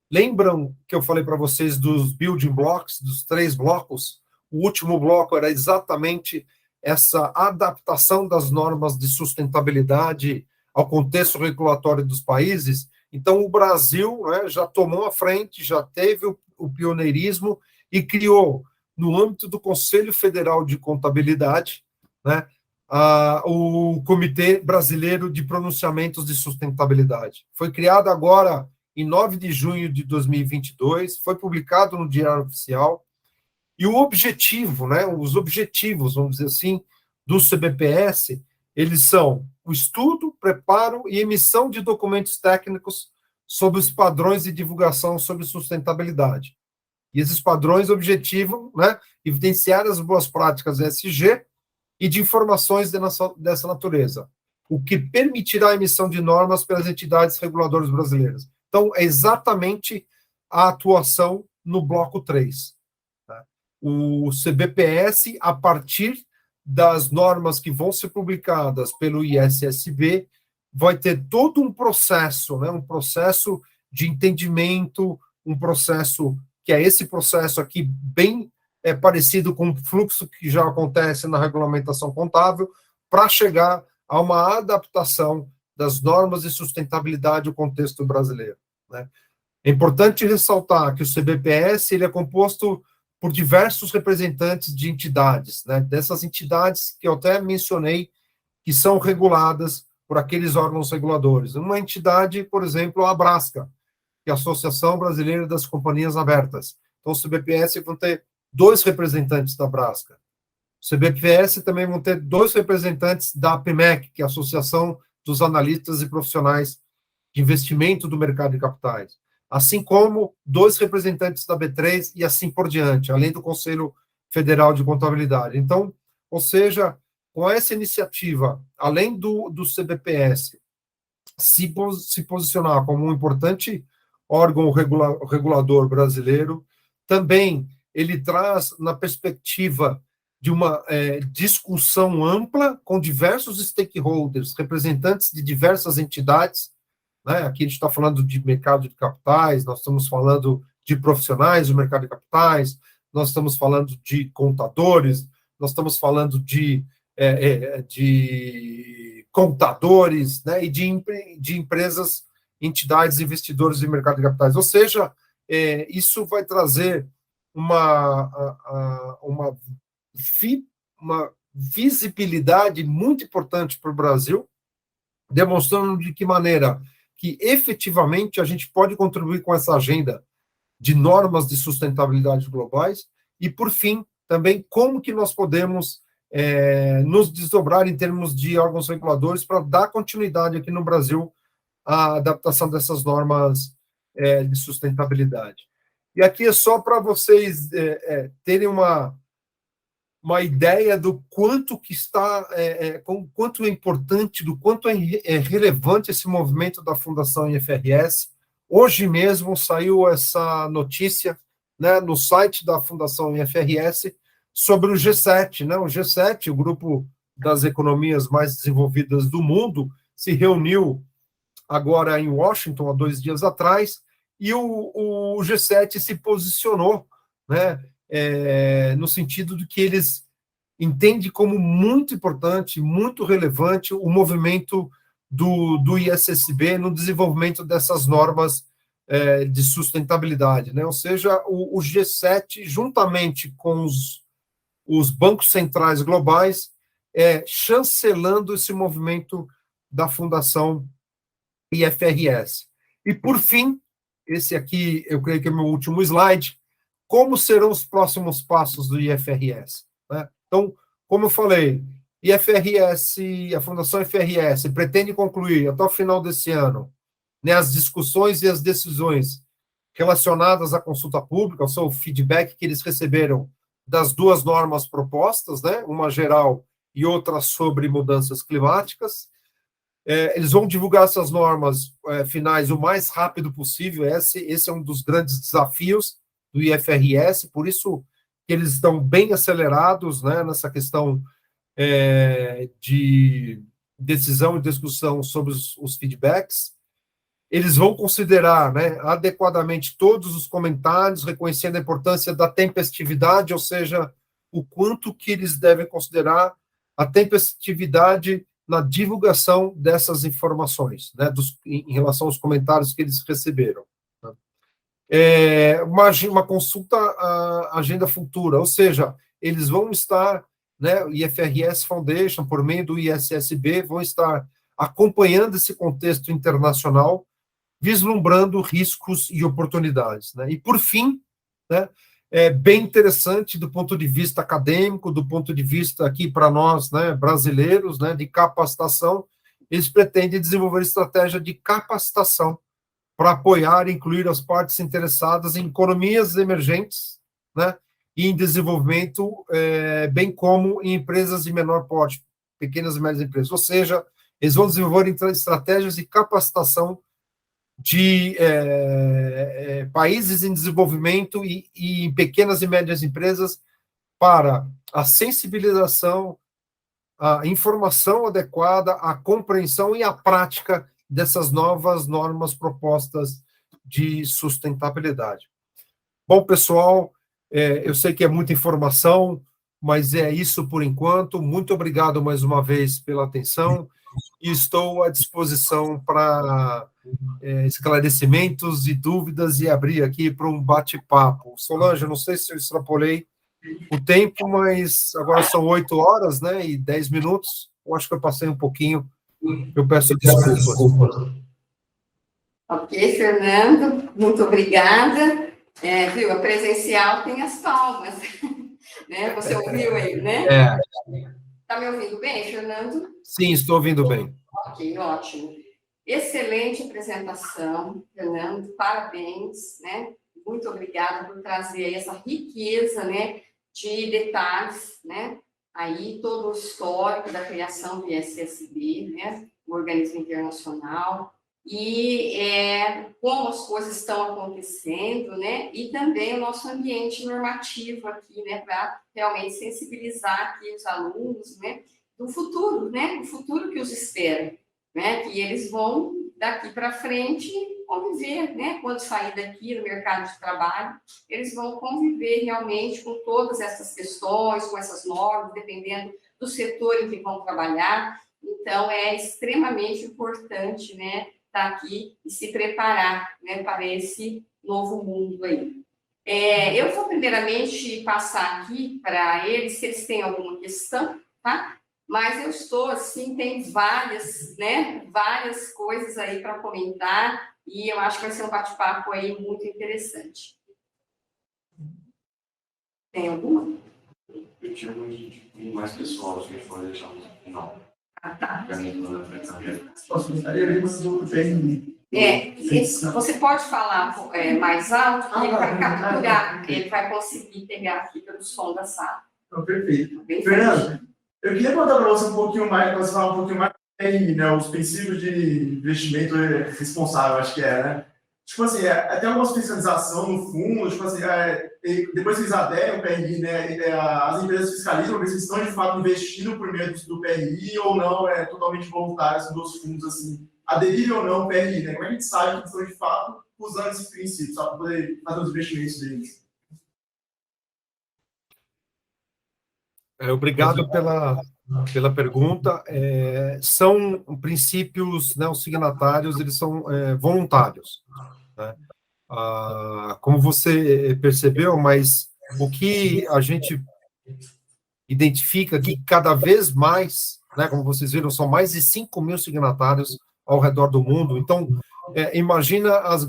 Lembram que eu falei para vocês dos building blocks, dos 3 blocos? O último bloco era exatamente essa adaptação das normas de sustentabilidade ao contexto regulatório dos países. Então, o Brasil, né, já tomou a frente, já teve o pioneirismo e criou, no âmbito do Conselho Federal de Contabilidade, né, o Comitê Brasileiro de Pronunciamentos de Sustentabilidade. Foi criado agora em 9 de junho de 2022, foi publicado no Diário Oficial, e o objetivo, né, os objetivos, vamos dizer assim, do CBPS eles são o estudo, preparo e emissão de documentos técnicos sobre os padrões de divulgação sobre sustentabilidade. E esses padrões objetivam, né, evidenciar as boas práticas ESG e de informações dessa natureza, o que permitirá a emissão de normas pelas entidades reguladoras brasileiras. Então, é exatamente a atuação no bloco 3. Tá? O CBPS, a partir das normas que vão ser publicadas pelo ISSB, vai ter todo um processo, né, um processo de entendimento, um processo que é esse processo aqui bem parecido com o fluxo que já acontece na regulamentação contábil, para chegar a uma adaptação das normas de sustentabilidade ao contexto brasileiro. Né? É importante ressaltar que o CBPS ele é composto por diversos representantes de entidades, né? Dessas entidades que eu até mencionei, que são reguladas por aqueles órgãos reguladores. Uma entidade, por exemplo, a Abrasca, que é a Associação Brasileira das Companhias Abertas. Então, o CBPS vão ter 2 representantes da Abrasca. O CBPS também vão ter 2 representantes da APMEC, que é a Associação dos Analistas e Profissionais de Investimento do Mercado de Capitais. Assim como 2 representantes da B3 e assim por diante, além do Conselho Federal de Contabilidade. Então, ou seja, com essa iniciativa, além do CBPS se posicionar como um importante órgão regulador brasileiro, também ele traz na perspectiva de uma discussão ampla com diversos stakeholders, representantes de diversas entidades, né? Aqui a gente está falando de mercado de capitais, nós estamos falando de profissionais do mercado de capitais, nós estamos falando de contadores, nós estamos falando de contadores, né? E de empresas, entidades, investidores do mercado de capitais. Ou seja, isso vai trazer uma visibilidade muito importante para o Brasil, demonstrando de que maneira que efetivamente a gente pode contribuir com essa agenda de normas de sustentabilidade globais e, por fim, também como que nós podemos nos desdobrar em termos de órgãos reguladores para dar continuidade aqui no Brasil à adaptação dessas normas de sustentabilidade. E aqui é só para vocês terem uma ideia do quanto que está, quanto é importante, do quanto é relevante esse movimento da Fundação IFRS. Hoje mesmo saiu essa notícia, né, no site da Fundação IFRS sobre o G7, né? O G7, o grupo das economias mais desenvolvidas do mundo, se reuniu agora em Washington, há 2 dias atrás, e o G7 se posicionou, né, no sentido de que eles entendem como muito importante, muito relevante o movimento do ISSB no desenvolvimento dessas normas de sustentabilidade, né? Ou seja, o G7, juntamente com os bancos centrais globais, chancelando esse movimento da Fundação IFRS. E, por fim, esse aqui, eu creio que é o meu último slide, como serão os próximos passos do IFRS? Né? Então, como eu falei, IFRS, a Fundação IFRS pretende concluir até o final desse ano, né, as discussões e as decisões relacionadas à consulta pública, o feedback que eles receberam das 2 normas propostas, né, uma geral e outra sobre mudanças climáticas. Eles vão divulgar essas normas finais o mais rápido possível. Esse é um dos grandes desafios do IFRS, por isso que eles estão bem acelerados, né, nessa questão de decisão e discussão sobre os feedbacks. Eles vão considerar, né, adequadamente todos os comentários, reconhecendo a importância da tempestividade, ou seja, o quanto que eles devem considerar a tempestividade na divulgação dessas informações, né, em relação aos comentários que eles receberam. Uma consulta à agenda futura, ou seja, eles vão estar, né, o IFRS Foundation, por meio do ISSB, vão estar acompanhando esse contexto internacional, vislumbrando riscos e oportunidades. Né? E, por fim, né, bem interessante do ponto de vista acadêmico, do ponto de vista aqui para nós, né, brasileiros, né, de capacitação. Eles pretendem desenvolver estratégia de capacitação para apoiar e incluir as partes interessadas em economias emergentes, né, e em desenvolvimento, bem como em empresas de menor porte, pequenas e médias empresas. Ou seja, eles vão desenvolver estratégias de capacitação de países em desenvolvimento e em pequenas e médias empresas para a sensibilização, a informação adequada, a compreensão e a prática dessas novas normas propostas de sustentabilidade. Bom, pessoal, eu sei que é muita informação, mas é isso por enquanto. Muito obrigado mais uma vez pela atenção e estou à disposição para esclarecimentos e dúvidas e abrir aqui para um bate-papo. Solange, não sei se eu extrapolei o tempo, mas agora são 8 horas, né, e 10 minutos. Eu acho que eu passei um pouquinho. Eu peço desculpas. Ok, Fernando, muito obrigada. Viu, a presencial tem as palmas, né? Você ouviu aí, né? Está me ouvindo bem, Fernando? Sim, estou ouvindo bem. Ok, ótimo. Excelente apresentação, Fernando, parabéns, né? Muito obrigada por trazer aí essa riqueza, né, de detalhes, né? Aí todo o histórico da criação do ISSB, né? O organismo internacional, e como as coisas estão acontecendo, né? E também o nosso ambiente normativo aqui, né? Para realmente sensibilizar aqui os alunos, né? Do futuro, né? O futuro que os espera, né? Que eles vão daqui para frente conviver, né? Quando sair daqui no mercado de trabalho, eles vão conviver realmente com todas essas questões, com essas normas, dependendo do setor em que vão trabalhar. Então, é extremamente importante, né? Estar aqui e se preparar, né, para esse novo mundo aí. Eu vou primeiramente passar aqui para eles, se eles têm alguma questão, tá? Mas eu estou, assim, tem várias, né, várias coisas aí para comentar e eu acho que vai ser um bate-papo aí muito interessante. Tem alguma? Eu tinha mais pessoal, se a gente for deixar no final. Ah, tá. Você Você pode falar mais alto, que ele vai capturar, ele vai conseguir pegar aqui pelo som da sala. Então, perfeito. Bem Fernando, eu queria contar para você um pouquinho mais, para você falar um pouquinho mais, né, os princípios de investimento responsável, acho que né? Tipo assim, tem alguma especialização no fundo, tipo assim, depois que eles aderem ao PRI, né, as empresas fiscalizam ver se estão de fato investindo por meio do PRI ou não, totalmente voluntários dos fundos, assim, aderirem ou não ao PRI, né? Como é que a gente sabe que estão de fato usando esses princípios, para poder fazer os investimentos deles? Obrigado pela pergunta. São princípios, né, os signatários, eles são voluntários, né? Como você percebeu, mas o que a gente identifica que cada vez mais, né, como vocês viram, são mais de 5.000 signatários ao redor do mundo. Então, imagina as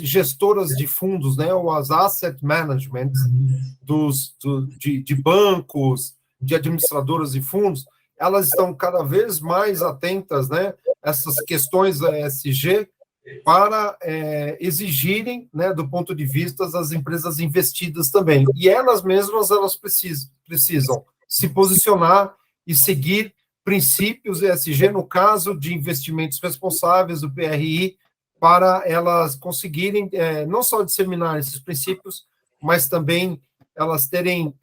gestoras de fundos, né, ou as asset management de bancos, de administradoras de fundos, elas estão cada vez mais atentas, né, essas questões da ESG para exigirem, né, do ponto de vista das empresas investidas também. E elas mesmas, elas precisam se posicionar e seguir princípios ESG, no caso de investimentos responsáveis do PRI, para elas conseguirem não só disseminar esses princípios, mas também elas terem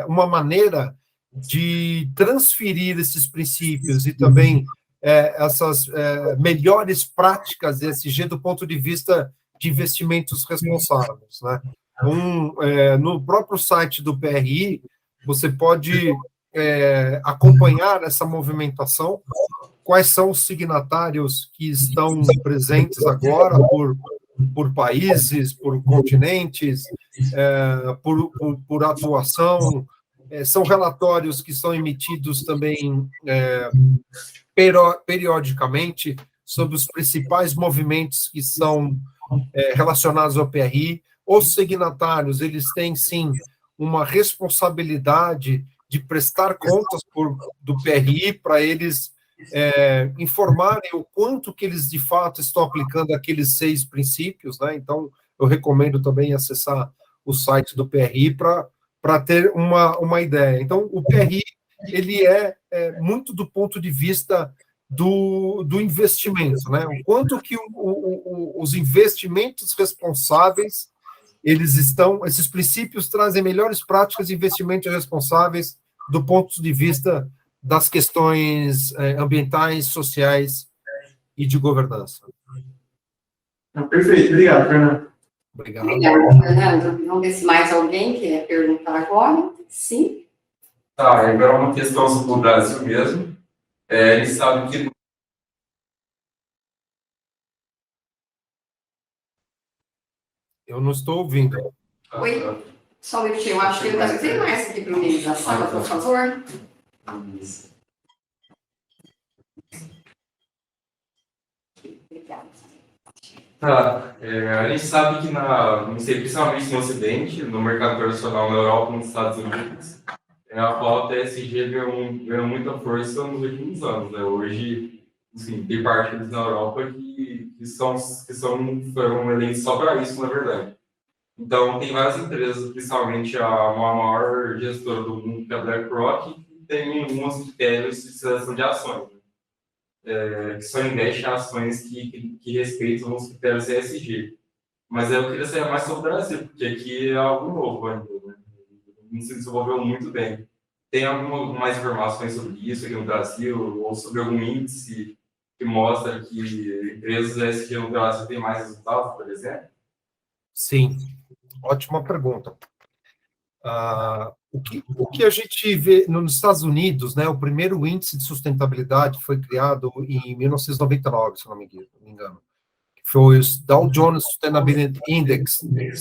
uma maneira de transferir esses princípios e também essas melhores práticas ESG do ponto de vista de investimentos responsáveis, né? No próprio site do PRI, você pode acompanhar essa movimentação, quais são os signatários que estão presentes agora por países, por continentes, por atuação. São relatórios que são emitidos também periodicamente sobre os principais movimentos que são relacionados ao PRI. os signatários, eles têm, sim, uma responsabilidade de prestar contas do PRI para eles informarem o quanto que eles, de fato, estão aplicando aqueles 6 princípios, né? Então, eu recomendo também acessar o site do PRI para ter uma ideia. Então, o PRI, ele é muito do ponto de vista do investimento, né? O quanto que os investimentos responsáveis, esses princípios trazem melhores práticas de investimentos responsáveis do ponto de vista das questões ambientais, sociais e de governança. Perfeito, obrigado, Fernando. Obrigado. Obrigada, Fernando. Vamos ver se mais alguém quer perguntar agora. Sim? Tá, agora é uma questão sobre o Brasil mesmo. Ele sabe que Eu não estou ouvindo. Oi? Só um minutinho, eu acho que ele está... Vem mais aqui para o meio da sala, por favor. Obrigada. Tá, a gente sabe que não sei, principalmente no Ocidente, no mercado internacional, na Europa, nos Estados Unidos, a pauta ESG ganhou muita força nos últimos anos, né? Hoje, assim, tem partidos na Europa que foram eleitos só para isso, na verdade. Então, tem várias empresas, principalmente a maior gestora do mundo, que é a BlackRock, que tem alguns critérios de seleção de ações, que só investe em ações que respeitam os critérios ESG. Mas eu queria saber mais sobre o Brasil, porque aqui é algo novo ainda, né? Não se desenvolveu muito bem. Tem alguma mais informações sobre isso aqui no Brasil, ou sobre algum índice que mostra que empresas ESG no Brasil têm mais resultados, por exemplo? Sim, ótima pergunta. O que a gente vê nos Estados Unidos, né, o primeiro índice de sustentabilidade foi criado em 1999, se não me engano, que foi o Dow Jones Sustainability Index. Né?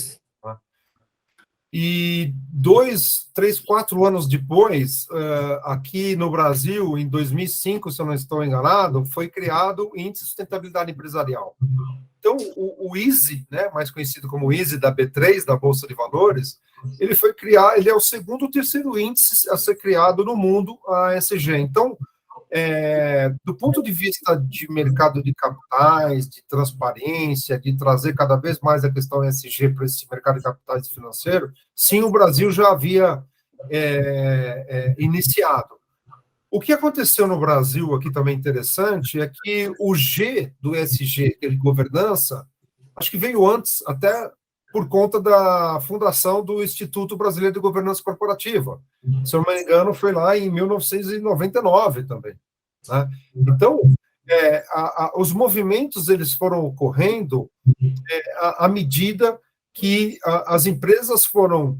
E 2, 3, 4 anos depois, aqui no Brasil, em 2005, se eu não estou enganado, foi criado o Índice de Sustentabilidade Empresarial. Então, o ISE, né, mais conhecido como ISE da B3, da Bolsa de Valores, ele é o segundo ou terceiro índice a ser criado no mundo, a ESG. Então, do ponto de vista de mercado de capitais, de transparência, de trazer cada vez mais a questão ESG para esse mercado de capitais financeiro, sim, o Brasil já havia iniciado. O que aconteceu no Brasil, aqui também interessante, é que o G do ESG, que é de governança, acho que veio antes, até por conta da fundação do Instituto Brasileiro de Governança Corporativa. Se eu não me engano, foi lá em 1999 também. Né? Então, os movimentos eles foram ocorrendo à medida que as empresas foram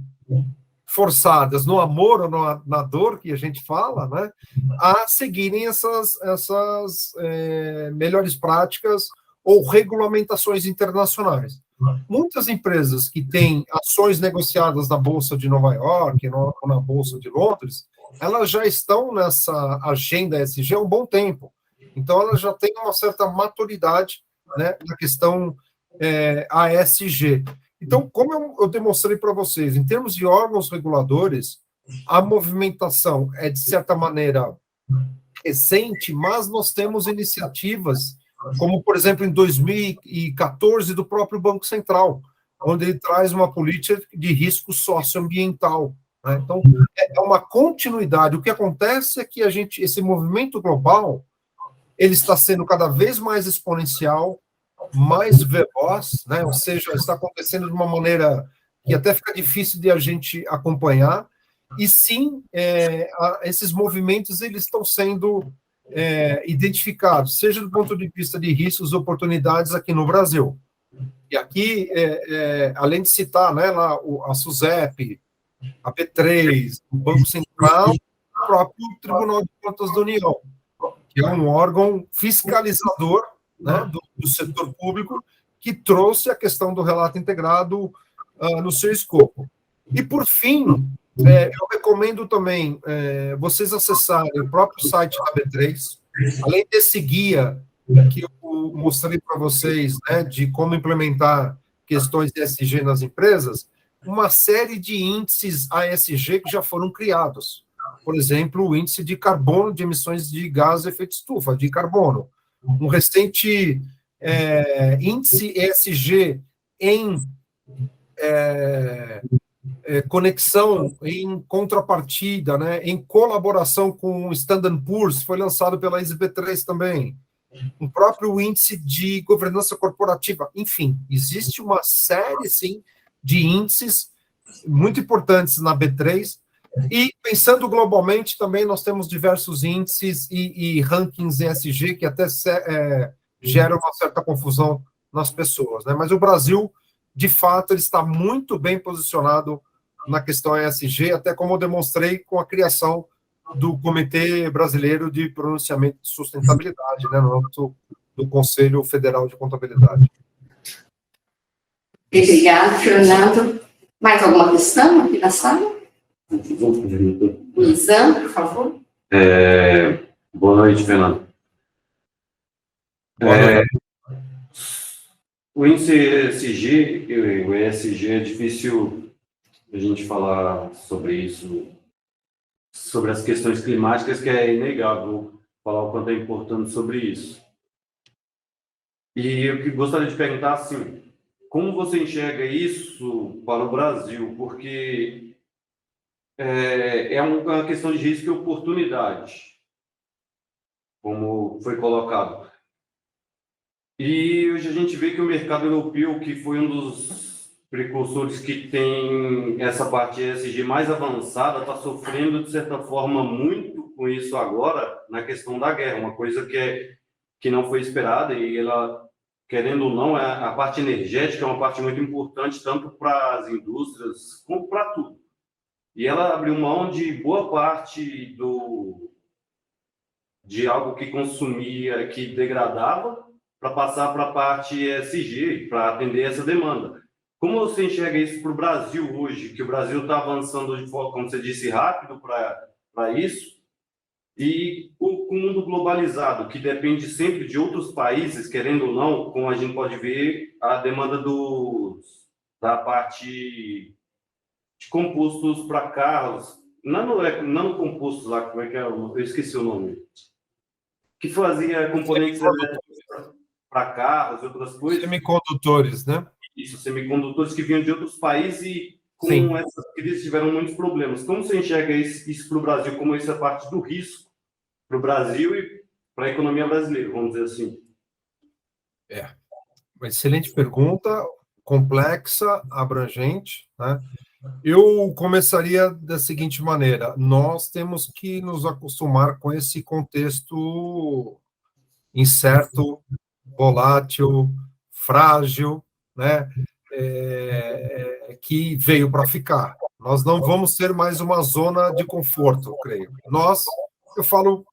forçadas, no amor ou na dor, que a gente fala, né, a seguirem essas melhores práticas ou regulamentações internacionais. Muitas empresas que têm ações negociadas na Bolsa de Nova York ou na Bolsa de Londres, elas já estão nessa agenda ESG há um bom tempo. Então, elas já têm uma certa maturidade, né, na questão ASG. Então, como eu demonstrei para vocês, em termos de órgãos reguladores, a movimentação é, de certa maneira, recente, mas nós temos iniciativas, como, por exemplo, em 2014, do próprio Banco Central, onde ele traz uma política de risco socioambiental. Né? Então, é uma continuidade. O que acontece é que esse movimento global, ele está sendo cada vez mais exponencial, mais veloz, né? Ou seja, está acontecendo de uma maneira que até fica difícil de a gente acompanhar, e sim, esses movimentos eles estão sendo identificados, seja do ponto de vista de riscos e oportunidades aqui no Brasil. E aqui, além de citar, né, lá a SUSEP, a P3, o Banco Central, o próprio Tribunal de Contas da União, que é um órgão fiscalizador, né, do setor público, que trouxe a questão do relato integrado no seu escopo. E, por fim, eu recomendo também vocês acessarem o próprio site da B3, além desse guia que eu mostrei para vocês, né, de como implementar questões ESG nas empresas, uma série de índices ASG que já foram criados. Por exemplo, o índice de carbono, de emissões de gás de efeito estufa, de carbono. Um recente índice ESG em conexão, em contrapartida, né, em colaboração com o Standard & Poor's, foi lançado pela ISB3 também. O próprio índice de governança corporativa. Enfim, existe uma série, sim, de índices muito importantes na B3, e pensando globalmente também, nós temos diversos índices e rankings ESG que até geram uma certa confusão nas pessoas, né? Mas o Brasil, de fato, ele está muito bem posicionado na questão ESG, até como eu demonstrei com a criação do Comitê Brasileiro de Pronunciamento de Sustentabilidade, né, no âmbito do Conselho Federal de Contabilidade. Obrigada, Fernando. Mais alguma questão aqui na sala? Luizão, por favor. Boa noite, Fernando. O índice ESG, o ESG, é difícil a gente falar sobre isso, sobre as questões climáticas, que é inegável falar o quanto é importante sobre isso. E eu gostaria de perguntar, assim, como você enxerga isso para o Brasil? Porque é uma questão de risco e oportunidade, como foi colocado. E hoje a gente vê que o mercado europeu, que foi um dos precursores que tem essa parte ESG mais avançada, está sofrendo, de certa forma, muito com isso agora, na questão da guerra, uma coisa que não foi esperada, e ela, querendo ou não, a parte energética é uma parte muito importante, tanto para as indústrias como para tudo. E ela abriu mão de boa parte de algo que consumia, que degradava, para passar para a parte ESG, para atender essa demanda. Como você enxerga isso para o Brasil hoje, que o Brasil está avançando de forma, como você disse, rápido para isso, e o mundo globalizado, que depende sempre de outros países, querendo ou não, como a gente pode ver, a demanda da parte de compostos para carros, nanocompostos lá, como é que é? Eu esqueci o nome. Que fazia componentes elétricos para carros e outras coisas. Semicondutores, né? Isso, semicondutores que vinham de outros países e com Sim. essas crises tiveram muitos problemas. Como você enxerga isso para o Brasil? Como isso é parte do risco para o Brasil e para a economia brasileira, vamos dizer assim? Uma excelente pergunta, complexa, abrangente, né? Eu começaria da seguinte maneira: nós temos que nos acostumar com esse contexto incerto, volátil, frágil, né? Que veio para ficar. Nós não vamos ser mais uma zona de conforto, eu creio. Eu falo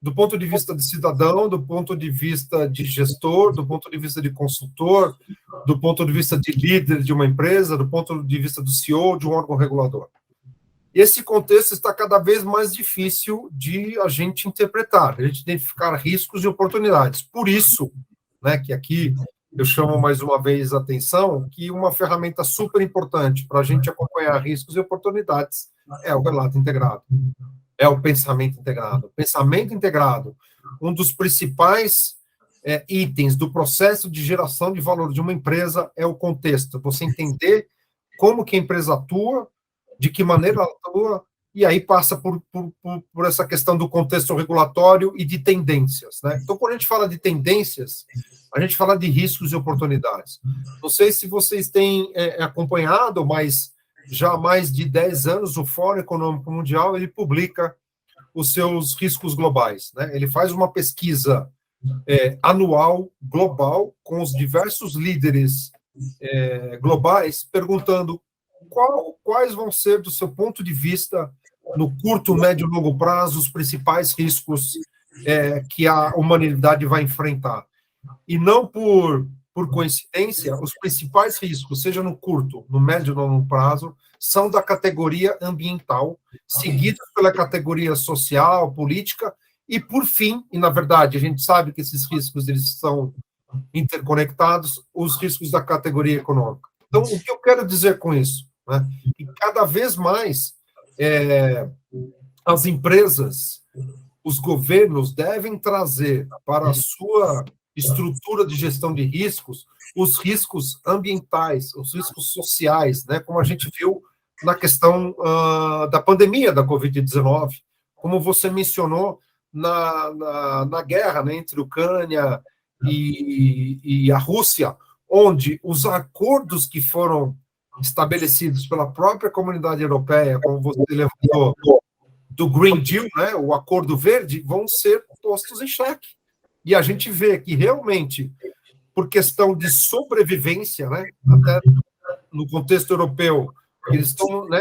do ponto de vista de cidadão, do ponto de vista de gestor, do ponto de vista de consultor, do ponto de vista de líder de uma empresa, do ponto de vista do CEO de um órgão regulador. Esse contexto está cada vez mais difícil de a gente interpretar, a gente identificar riscos e oportunidades. Por isso, né, que aqui eu chamo mais uma vez a atenção que uma ferramenta super importante para a gente acompanhar riscos e oportunidades é o relato integrado. É o pensamento integrado. Pensamento integrado, um dos principais itens do processo de geração de valor de uma empresa é o contexto. Você entender como que a empresa atua, de que maneira ela atua, e aí passa por essa questão do contexto regulatório e de tendências, né? Então, quando a gente fala de tendências, a gente fala de riscos e oportunidades. Não sei se vocês têm acompanhado, mas já há mais de 10 anos, o Fórum Econômico Mundial, ele publica os seus riscos globais, né? Ele faz uma pesquisa anual, global, com os diversos líderes globais, perguntando quais vão ser, do seu ponto de vista, no curto, médio e longo prazo, os principais riscos que a humanidade vai enfrentar. E não por coincidência, os principais riscos, seja no curto, no médio e no longo prazo, são da categoria ambiental, seguidos pela categoria social, política, e por fim, e na verdade a gente sabe que esses riscos eles são interconectados, os riscos da categoria econômica. Então, o que eu quero dizer com isso? Né? Que cada vez mais as empresas, os governos devem trazer para a sua estrutura de gestão de riscos os riscos ambientais, os riscos sociais, né? Como a gente viu na questão da pandemia da Covid-19, como você mencionou na guerra, né, entre Ucrânia e a Rússia, onde os acordos que foram estabelecidos pela própria comunidade europeia, como você levantou, do Green Deal, né, o Acordo Verde, vão ser postos em xeque. E a gente vê que realmente, por questão de sobrevivência, né, até no contexto europeu, eles estão, né,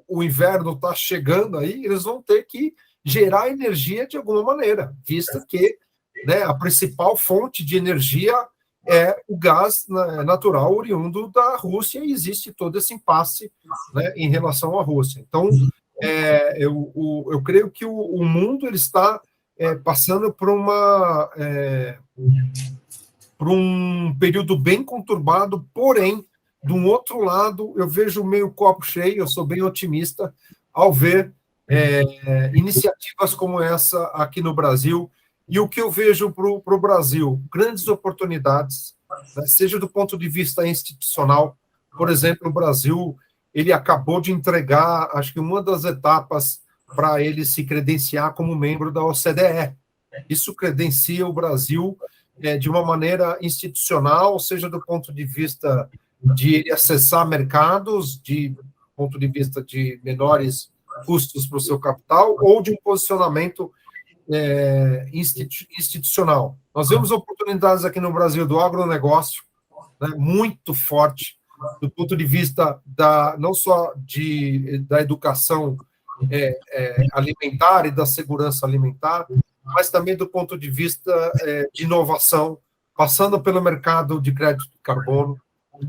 o inverno está chegando aí, eles vão ter que gerar energia de alguma maneira, visto que, né, a principal fonte de energia é o gás natural oriundo da Rússia, e existe todo esse impasse, né, em relação à Rússia. Então, eu creio que o mundo ele está passando por um período bem conturbado, porém, de um outro lado, eu vejo meio copo cheio, eu sou bem otimista ao ver iniciativas como essa aqui no Brasil. E o que eu vejo para o Brasil? Grandes oportunidades, né, seja do ponto de vista institucional. Por exemplo, o Brasil ele acabou de entregar, acho que uma das etapas para ele se credenciar como membro da OCDE. Isso credencia o Brasil de uma maneira institucional, seja do ponto de vista de acessar mercados, de ponto de vista de menores custos para o seu capital, ou de um posicionamento institucional. Nós vemos oportunidades aqui no Brasil do agronegócio, né, muito forte, do ponto de vista não só da educação alimentar e da segurança alimentar, mas também do ponto de vista de inovação, passando pelo mercado de crédito de carbono.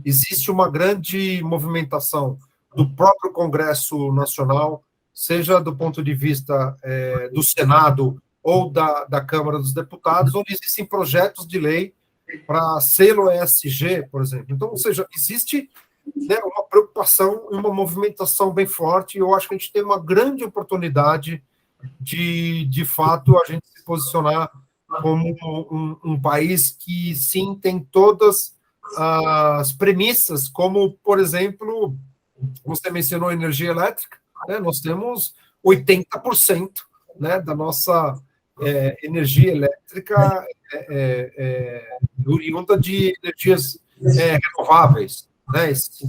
Existe uma grande movimentação do próprio Congresso Nacional, seja do ponto de vista do Senado ou da Câmara dos Deputados, onde existem projetos de lei para selo ESG, por exemplo. Então, ou seja, existe, né, uma preocupação e uma movimentação bem forte, e eu acho que a gente tem uma grande oportunidade de fato, a gente se posicionar como um país que, sim, tem todas as premissas, como, por exemplo, você mencionou energia elétrica, né, nós temos 80%, né, da nossa energia elétrica oriunda de energias renováveis, né, se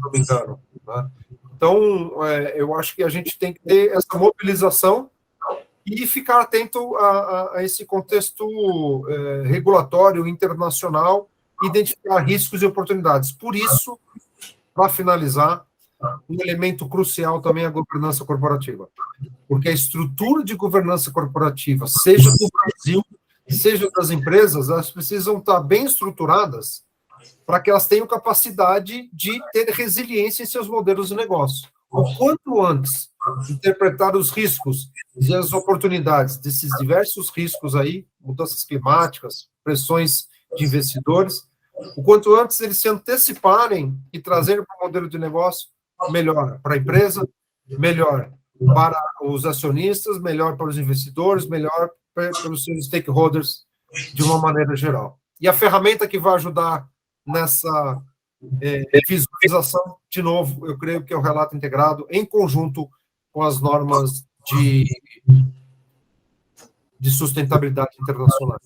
não me engano. Né? Então, eu acho que a gente tem que ter essa mobilização e ficar atento a esse contexto regulatório internacional, identificar riscos e oportunidades. Por isso, para finalizar, um elemento crucial também é a governança corporativa. Porque a estrutura de governança corporativa, seja do Brasil, seja das empresas, elas precisam estar bem estruturadas para que elas tenham capacidade de ter resiliência em seus modelos de negócio. O quanto antes interpretar os riscos e as oportunidades desses diversos riscos aí, mudanças climáticas, pressões de investidores, o quanto antes eles se anteciparem e trazerem para o modelo de negócio, melhor para a empresa, melhor para os acionistas, melhor para os investidores, melhor para os seus stakeholders de uma maneira geral. E a ferramenta que vai ajudar nessa visualização, de novo, eu creio que é o relato integrado em conjunto com as normas de sustentabilidade internacional.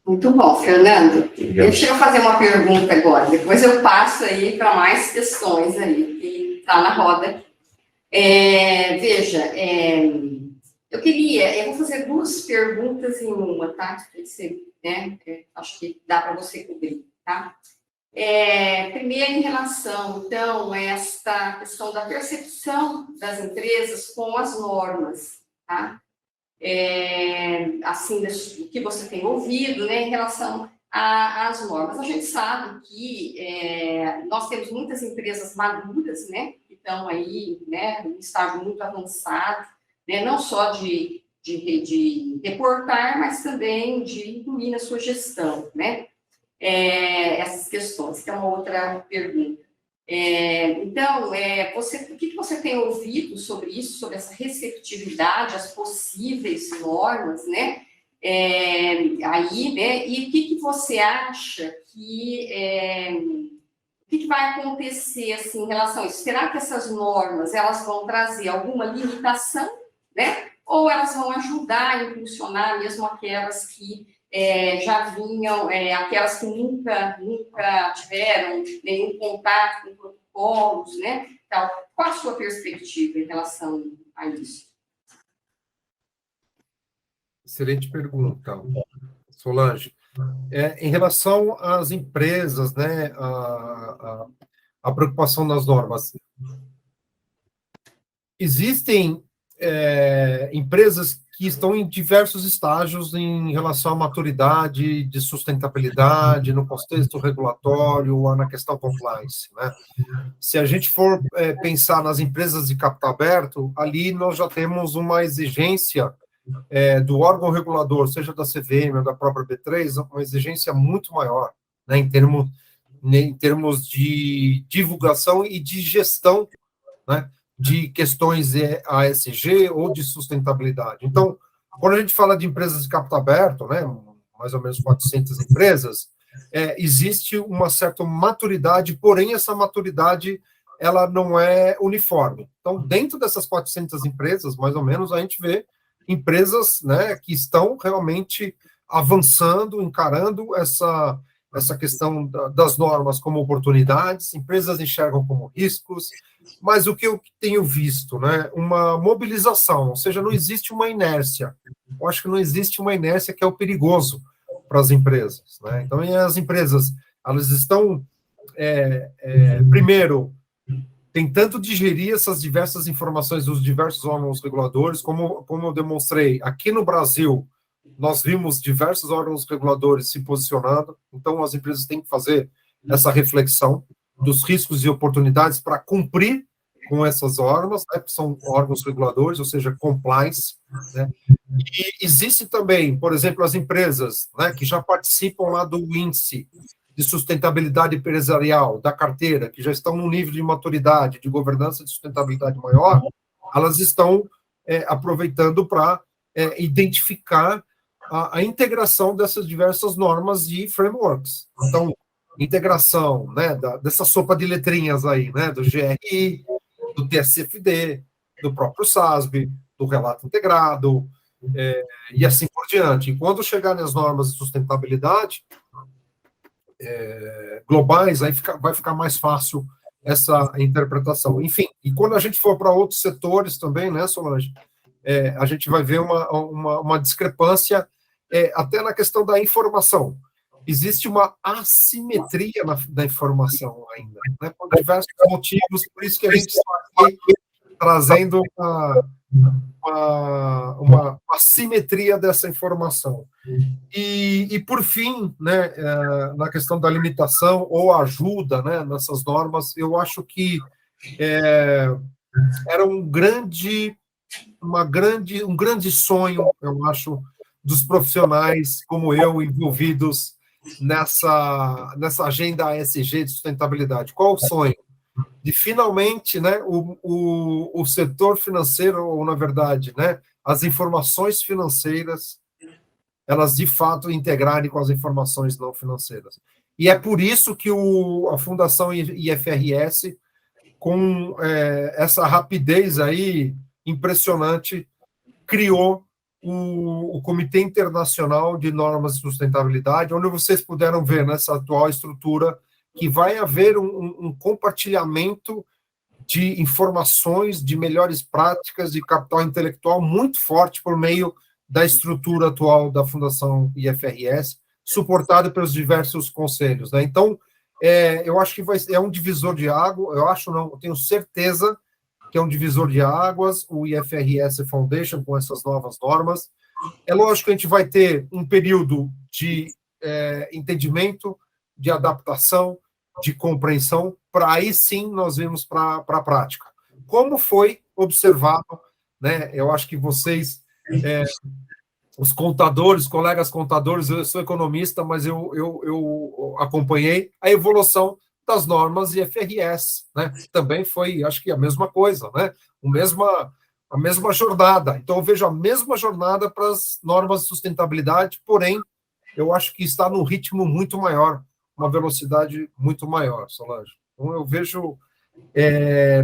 Muito bom, Fernando. Deixa eu fazer uma pergunta agora, depois eu passo aí para mais questões aí, que está na roda. Veja, eu vou fazer duas perguntas em uma, tá? Acho que dá para você cobrir, tá? Primeiro, em relação, então, a esta questão da percepção das empresas com as normas, tá? Assim, do que você tem ouvido, né, em relação às normas. A gente sabe que nós temos muitas empresas maduras, né, que estão aí, né, em estágio muito avançado, né, não só de reportar, mas também de incluir na sua gestão, né? essas questões, que é uma outra pergunta. Então, o que você tem ouvido sobre isso, sobre essa receptividade às possíveis normas, né? Aí, né? E o que você acha o que vai acontecer assim, em relação a isso? Será que essas normas elas vão trazer alguma limitação, né? Ou elas vão ajudar a impulsionar mesmo aquelas que já vinham, aquelas que nunca tiveram nenhum contato com protocolos, né? Então, qual a sua perspectiva em relação a isso? Excelente pergunta, Solange. Em relação às empresas, né, a preocupação nas normas. Existem empresas que estão em diversos estágios em relação à maturidade de sustentabilidade, no contexto regulatório ou na questão compliance, né? Se a gente for pensar nas empresas de capital aberto, ali nós já temos uma exigência do órgão regulador, seja da CVM ou da própria B3, uma exigência muito maior, né, em termos de divulgação e de gestão, né, de questões ASG ou de sustentabilidade. Então, quando a gente fala de empresas de capital aberto, né, mais ou menos 400 empresas, existe uma certa maturidade, porém essa maturidade ela não é uniforme. Então, dentro dessas 400 empresas, mais ou menos, a gente vê empresas, né, que estão realmente avançando, encarando essa questão das normas como oportunidades, empresas enxergam como riscos, mas o que eu tenho visto, né, uma mobilização, ou seja, não existe uma inércia. Eu acho que não existe uma inércia que é o perigoso para as empresas, né? Então, as empresas, elas estão, primeiro, tentando digerir essas diversas informações dos diversos órgãos reguladores, como eu demonstrei, aqui no Brasil, nós vimos diversos órgãos reguladores se posicionando, então as empresas têm que fazer essa reflexão dos riscos e oportunidades para cumprir com essas normas, né, que são órgãos reguladores, ou seja, compliance, né? E existe também, por exemplo, as empresas, né, que já participam lá do índice de sustentabilidade empresarial da carteira, que já estão num nível de maturidade, de governança de sustentabilidade maior, elas estão aproveitando para identificar a integração dessas diversas normas e frameworks. Então, integração, né, dessa sopa de letrinhas aí, né, do GRI, do TCFD, do próprio SASB, do relato integrado, e assim por diante. E quando chegar nas normas de sustentabilidade globais, aí vai ficar mais fácil essa interpretação. Enfim, e quando a gente for para outros setores também, né, Solange, a gente vai ver uma discrepância até na questão da informação. Existe uma assimetria na informação ainda, né, por diversos motivos, por isso que a gente está aqui trazendo uma assimetria dessa informação. E por fim, né, na questão da limitação ou ajuda, né, nessas normas, eu acho que era um grande sonho, eu acho, dos profissionais como eu, envolvidos nessa agenda ESG de sustentabilidade. Qual o sonho? De finalmente, né, o setor financeiro, ou na verdade, né, as informações financeiras, elas de fato integrarem com as informações não financeiras. E é por isso que a Fundação IFRS, com essa rapidez aí impressionante, criou o Comitê Internacional de Normas de Sustentabilidade, onde vocês puderam ver nessa atual estrutura que vai haver um compartilhamento de informações, de melhores práticas, de capital intelectual muito forte por meio da estrutura atual da Fundação IFRS, suportada pelos diversos conselhos, né? Então, eu acho que é um divisor de águas, eu tenho certeza que é um divisor de águas, o IFRS Foundation, com essas novas normas. É lógico que a gente vai ter um período de entendimento, de adaptação, de compreensão, para aí sim nós vimos para a prática. Como foi observado, né? Eu acho que vocês os contadores, colegas contadores, eu sou economista, mas eu acompanhei a evolução das normas IFRS, né? Também foi, acho que a mesma coisa, né? A mesma jornada. Então, eu vejo a mesma jornada para as normas de sustentabilidade, porém, eu acho que está num ritmo muito maior, uma velocidade muito maior, Solange. Então, eu vejo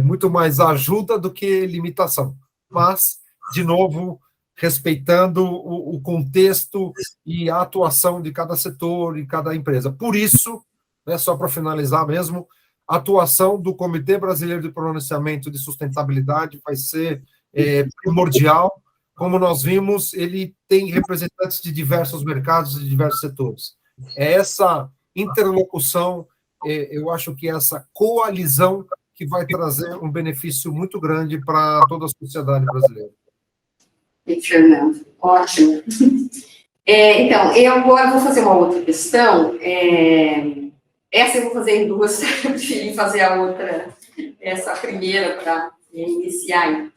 muito mais ajuda do que limitação. Mas, de novo, respeitando o contexto e a atuação de cada setor e cada empresa. Por isso, né, só para finalizar mesmo, a atuação do Comitê Brasileiro de Pronunciamento de Sustentabilidade vai ser primordial. Como nós vimos, ele tem representantes de diversos mercados e de diversos setores. É essa interlocução, eu acho que essa coalizão que vai trazer um benefício muito grande para toda a sociedade brasileira. Fernando, ótimo. Então, eu agora vou fazer uma outra questão. Essa eu vou fazer em duas, preferi fazer a outra, essa primeira para iniciar.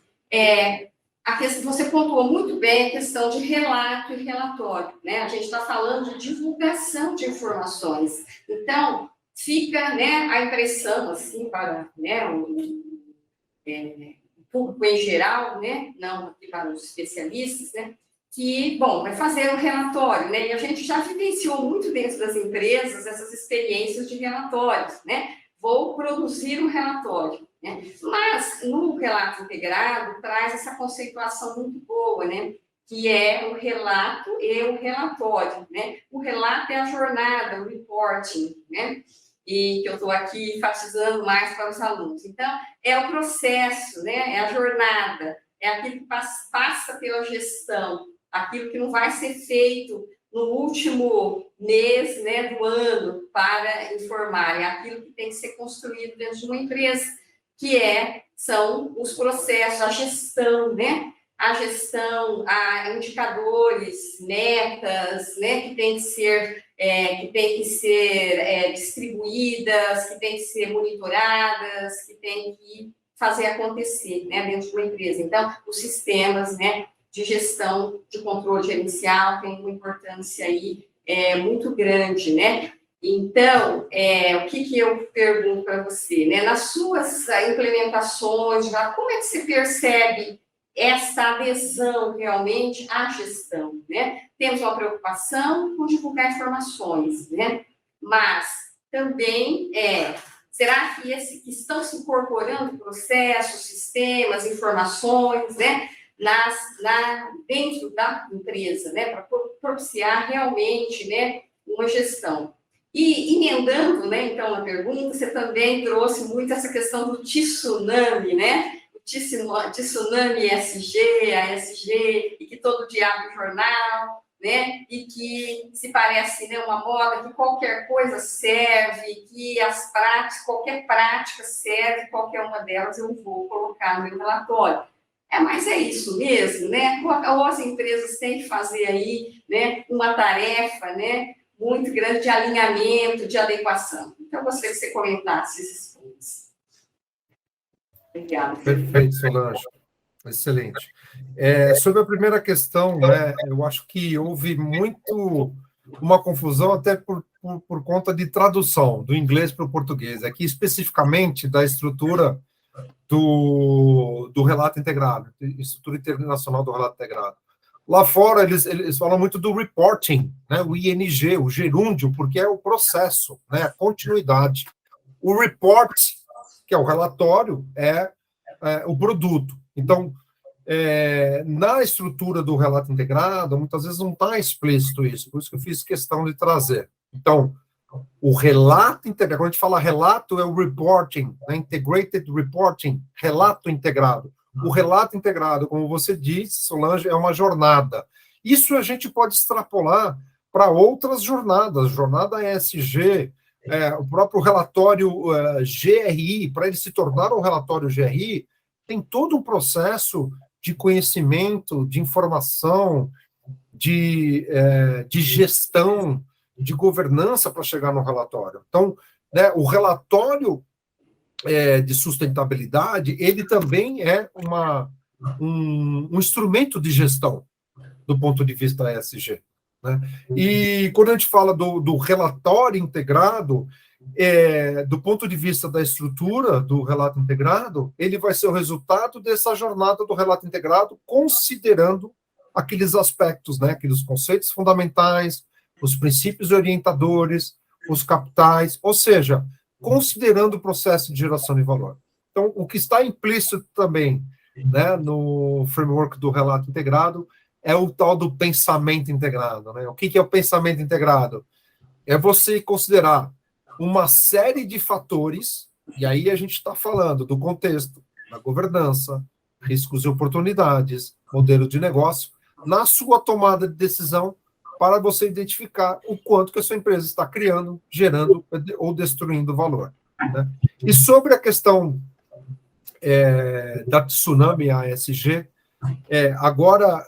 Você pontuou muito bem a questão de relato e relatório, né? A gente está falando de divulgação de informações. Então, fica, né, a impressão, assim, para, né, o público em geral, né, não aqui para os especialistas, né, que, bom, vai fazer um relatório, né, e a gente já vivenciou muito dentro das empresas essas experiências de relatórios, né, vou produzir um relatório, né, mas no relato integrado traz essa conceituação muito boa, né, que é o relato e o relatório, né, o relato é a jornada, o reporting, né, e que eu estou aqui enfatizando mais para os alunos. Então, é o processo, né? É a jornada, é aquilo que passa pela gestão, aquilo que não vai ser feito no último mês, né, do ano para informar, é aquilo que tem que ser construído dentro de uma empresa, que são os processos, a gestão, né? A gestão, a indicadores, metas, né, que tem que ser distribuídas, que tem que ser monitoradas, que tem que fazer acontecer, né, dentro de uma empresa. Então, os sistemas, né, de gestão, de controle gerencial têm uma importância aí muito grande, né? Então, o que eu pergunto para você, né? Nas suas implementações, como é que você percebe essa adesão realmente à gestão, né? Temos uma preocupação com divulgar informações, né? Mas também será que estão se incorporando processos, sistemas, informações, né? Dentro da empresa, né? Para propiciar realmente, né, uma gestão. E emendando, né, então, a pergunta, você também trouxe muito essa questão do tsunami, né? Tsunami ESG, ASG, e que todo dia abre o jornal, né? E que se parece, né, uma moda que qualquer coisa serve, que qualquer prática serve, qualquer uma delas eu vou colocar no meu relatório. Mas é isso mesmo, né? Ou as empresas têm que fazer aí, né, uma tarefa, né, muito grande de alinhamento, de adequação. Então, eu gostaria que você comentasse esses pontos. Obrigada. Perfeito, Solange. Excelente. Sobre a primeira questão, né, eu acho que houve uma confusão até por conta de tradução do inglês para o português, aqui especificamente da estrutura do relato integrado, estrutura internacional do relato integrado. Lá fora, eles falam muito do reporting, né, o ING, o gerúndio, porque é o processo, né, a continuidade. O report, que é o relatório, é o produto. Então, na estrutura do relato integrado, muitas vezes não está explícito isso, por isso que eu fiz questão de trazer. Então, o relato integrado, quando a gente fala relato, é o reporting, né? Integrated reporting, relato integrado. O relato integrado, como você disse, Solange, é uma jornada. Isso a gente pode extrapolar para outras jornadas, jornada ESG, o próprio relatório GRI, para ele se tornar um relatório GRI, tem todo um processo de conhecimento, de informação, de gestão, de governança para chegar no relatório. Então, né, o relatório de sustentabilidade, ele também é um instrumento de gestão. do ponto de vista ESG. Né? E quando a gente fala do relatório integrado, do ponto de vista da estrutura do relato integrado, ele vai ser o resultado dessa jornada do relato integrado, considerando aqueles aspectos, né, aqueles conceitos fundamentais, os princípios orientadores, os capitais, ou seja, considerando o processo de geração de valor. Então, o que está implícito também, né, no framework do relato integrado é o tal do pensamento integrado. Né? O que é o pensamento integrado? É você considerar uma série de fatores, e aí a gente está falando do contexto, da governança, riscos e oportunidades, modelo de negócio, na sua tomada de decisão, para você identificar o quanto que a sua empresa está criando, gerando ou destruindo valor. Né? E sobre a questão da Tsunami ASG, agora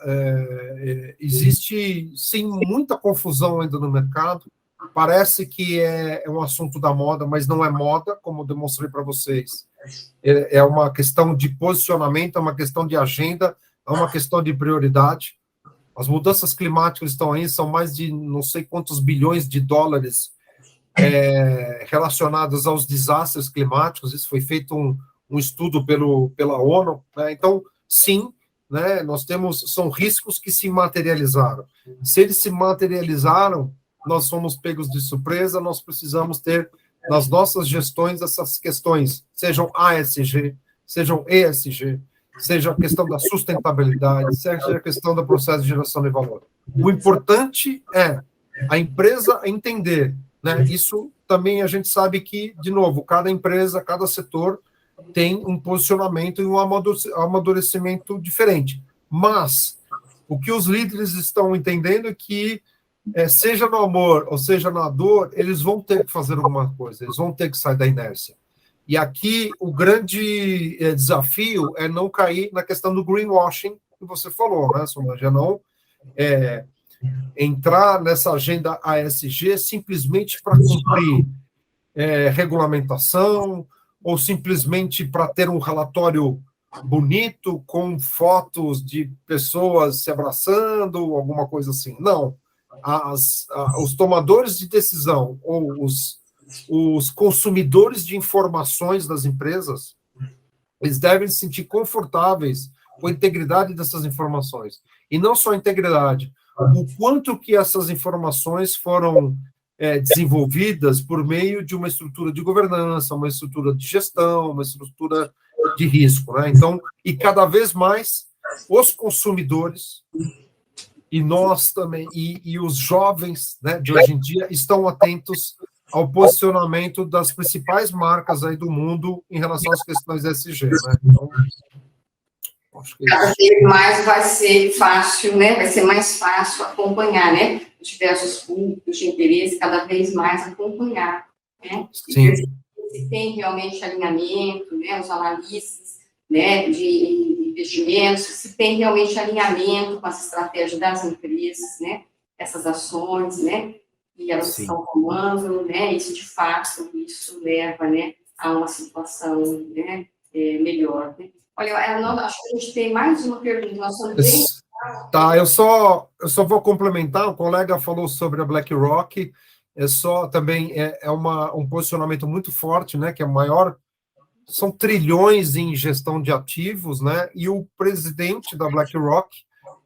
existe, sim, muita confusão ainda no mercado. Parece que é um assunto da moda, mas não é moda, como eu demonstrei para vocês. É uma questão de posicionamento, é uma questão de agenda, é uma questão de prioridade. As mudanças climáticas estão aí, são mais de não sei quantos bilhões de dólares relacionados aos desastres climáticos. Isso foi feito um estudo pela ONU. Né? Então, sim, né, são riscos que se materializaram. Se eles se materializaram, nós somos pegos de surpresa, nós precisamos ter nas nossas gestões essas questões, sejam ASG, sejam ESG, seja a questão da sustentabilidade, seja a questão do processo de geração de valor. O importante é a empresa entender, né? Isso também a gente sabe que, de novo, cada empresa, cada setor tem um posicionamento e um amadurecimento diferente. Mas o que os líderes estão entendendo é que, seja no amor ou seja na dor, eles vão ter que fazer alguma coisa, eles vão ter que sair da inércia. E aqui o grande desafio é não cair na questão do greenwashing que você falou, né, Solange? Não entrar nessa agenda ASG simplesmente para cumprir regulamentação ou simplesmente para ter um relatório bonito com fotos de pessoas se abraçando, alguma coisa assim. Não. Os tomadores de decisão ou os consumidores de informações das empresas, eles devem se sentir confortáveis com a integridade dessas informações. E não só a integridade, o quanto que essas informações foram desenvolvidas por meio de uma estrutura de governança, uma estrutura de gestão, uma estrutura de risco. Né? Então, e cada vez mais os consumidores e nós também, e os jovens, né, de hoje em dia estão atentos ao posicionamento das principais marcas aí do mundo em relação às questões ESG, né? Então, acho que cada vez mais vai ser fácil, né? Vai ser mais fácil acompanhar, né? Os diversos públicos de interesse, cada vez mais acompanhar, né? Sim. Se tem realmente alinhamento, né? Os analistas, né? De investimentos, se tem realmente alinhamento com as estratégias das empresas, né? Essas ações, né? E elas Sim. estão tomando, né? Isso de fato, isso leva, né? A uma situação, né? Melhor, né? Olha, acho que a gente tem mais uma pergunta. Nós estamos bem... Tá, eu só vou complementar. O colega falou sobre a BlackRock. Também um posicionamento muito forte, né? Que é maior. São trilhões em gestão de ativos, né? E o presidente da BlackRock,